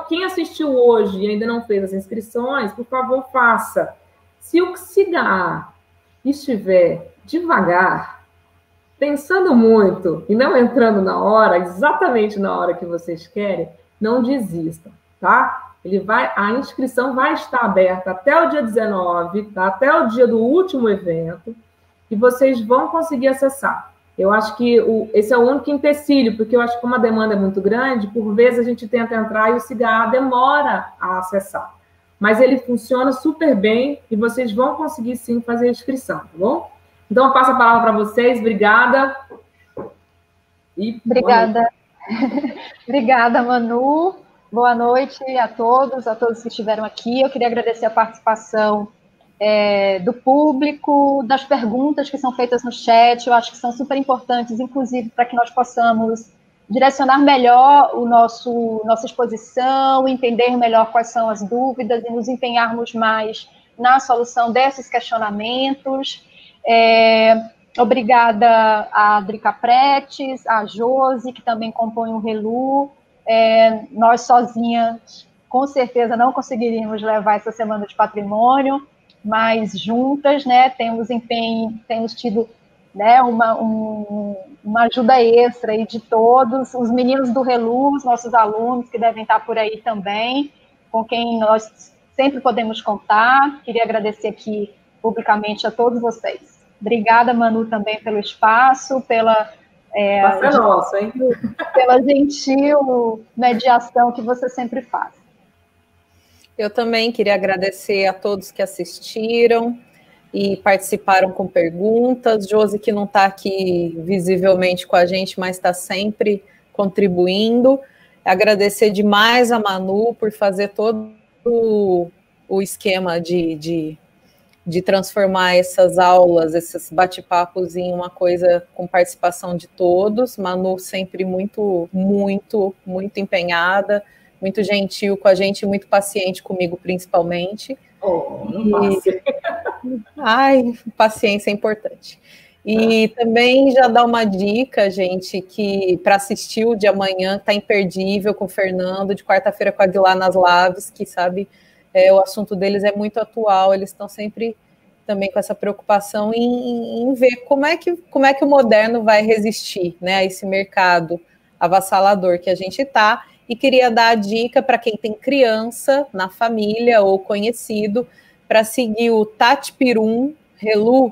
Quem assistiu hoje e ainda não fez as inscrições, por favor, faça. Se o SIGA estiver devagar, pensando muito e não entrando na hora, exatamente na hora que vocês querem, não desistam, tá? A inscrição vai estar aberta até o dia 19, tá? Até o dia do último evento, e vocês vão conseguir acessar. Eu acho que esse é o único empecilho, porque eu acho que como a demanda é muito grande, por vezes a gente tenta entrar e o SIGA demora a acessar. Mas ele funciona super bem e vocês vão conseguir sim fazer a inscrição, tá bom? Então, eu passo a palavra para vocês. Obrigada.
Obrigada. Obrigada, Manu. Boa noite a todos que estiveram aqui. Eu queria agradecer a participação do público, das perguntas que são feitas no chat. Eu acho que são super importantes, inclusive, para que nós possamos direcionar melhor nossa exposição, entender melhor quais são as dúvidas e nos empenharmos mais na solução desses questionamentos. Obrigada a Adri Capretes, a Josi, que também compõe o Relu. Nós sozinhas, com certeza, não conseguiríamos levar essa Semana de Patrimônio, mas juntas, né, temos tido, né, uma ajuda extra aí de todos, os meninos do Relu, os nossos alunos, que devem estar por aí também, com quem nós sempre podemos contar. Queria agradecer aqui publicamente a todos vocês. Obrigada, Manu, também pelo espaço, pela gentil mediação que você sempre faz.
Eu também queria agradecer a todos que assistiram e participaram com perguntas. Josi, que não está aqui visivelmente com a gente, mas está sempre contribuindo. Agradecer demais a Manu por fazer todo o esquema de transformar essas aulas, esses bate-papos em uma coisa com participação de todos. Manu sempre muito, muito, muito empenhada, muito gentil com a gente, muito paciente comigo, principalmente. Paciência é importante. E também já dá uma dica, gente, que para assistir o de amanhã, está imperdível com o Fernando, de quarta-feira com a Aguilar nas Lives, que sabe, o assunto deles é muito atual, eles estão sempre também com essa preocupação em ver como é que o moderno vai resistir, né, a esse mercado avassalador que a gente está. E queria dar a dica para quem tem criança na família ou conhecido, para seguir o Tati Pirum Relu,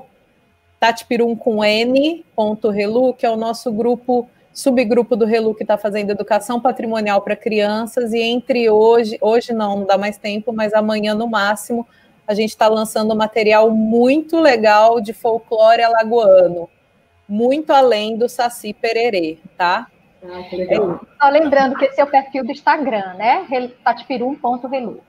Tati Pirum com N.Relu, que é o nosso subgrupo do Relu que está fazendo educação patrimonial para crianças, e entre hoje não dá mais tempo, mas amanhã no máximo, a gente está lançando um material muito legal de folclore alagoano, muito além do Saci Pererê, tá?
Ah, que legal.
Só lembrando que esse é o perfil do Instagram, né? Tatipirum.relu.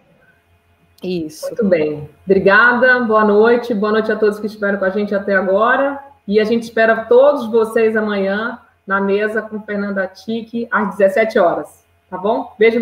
Isso.
Muito bem. Obrigada, boa noite a todos que estiveram com a gente até agora. E a gente espera todos vocês amanhã na mesa com Fernanda Tique, às 17 horas. Tá bom? Beijo.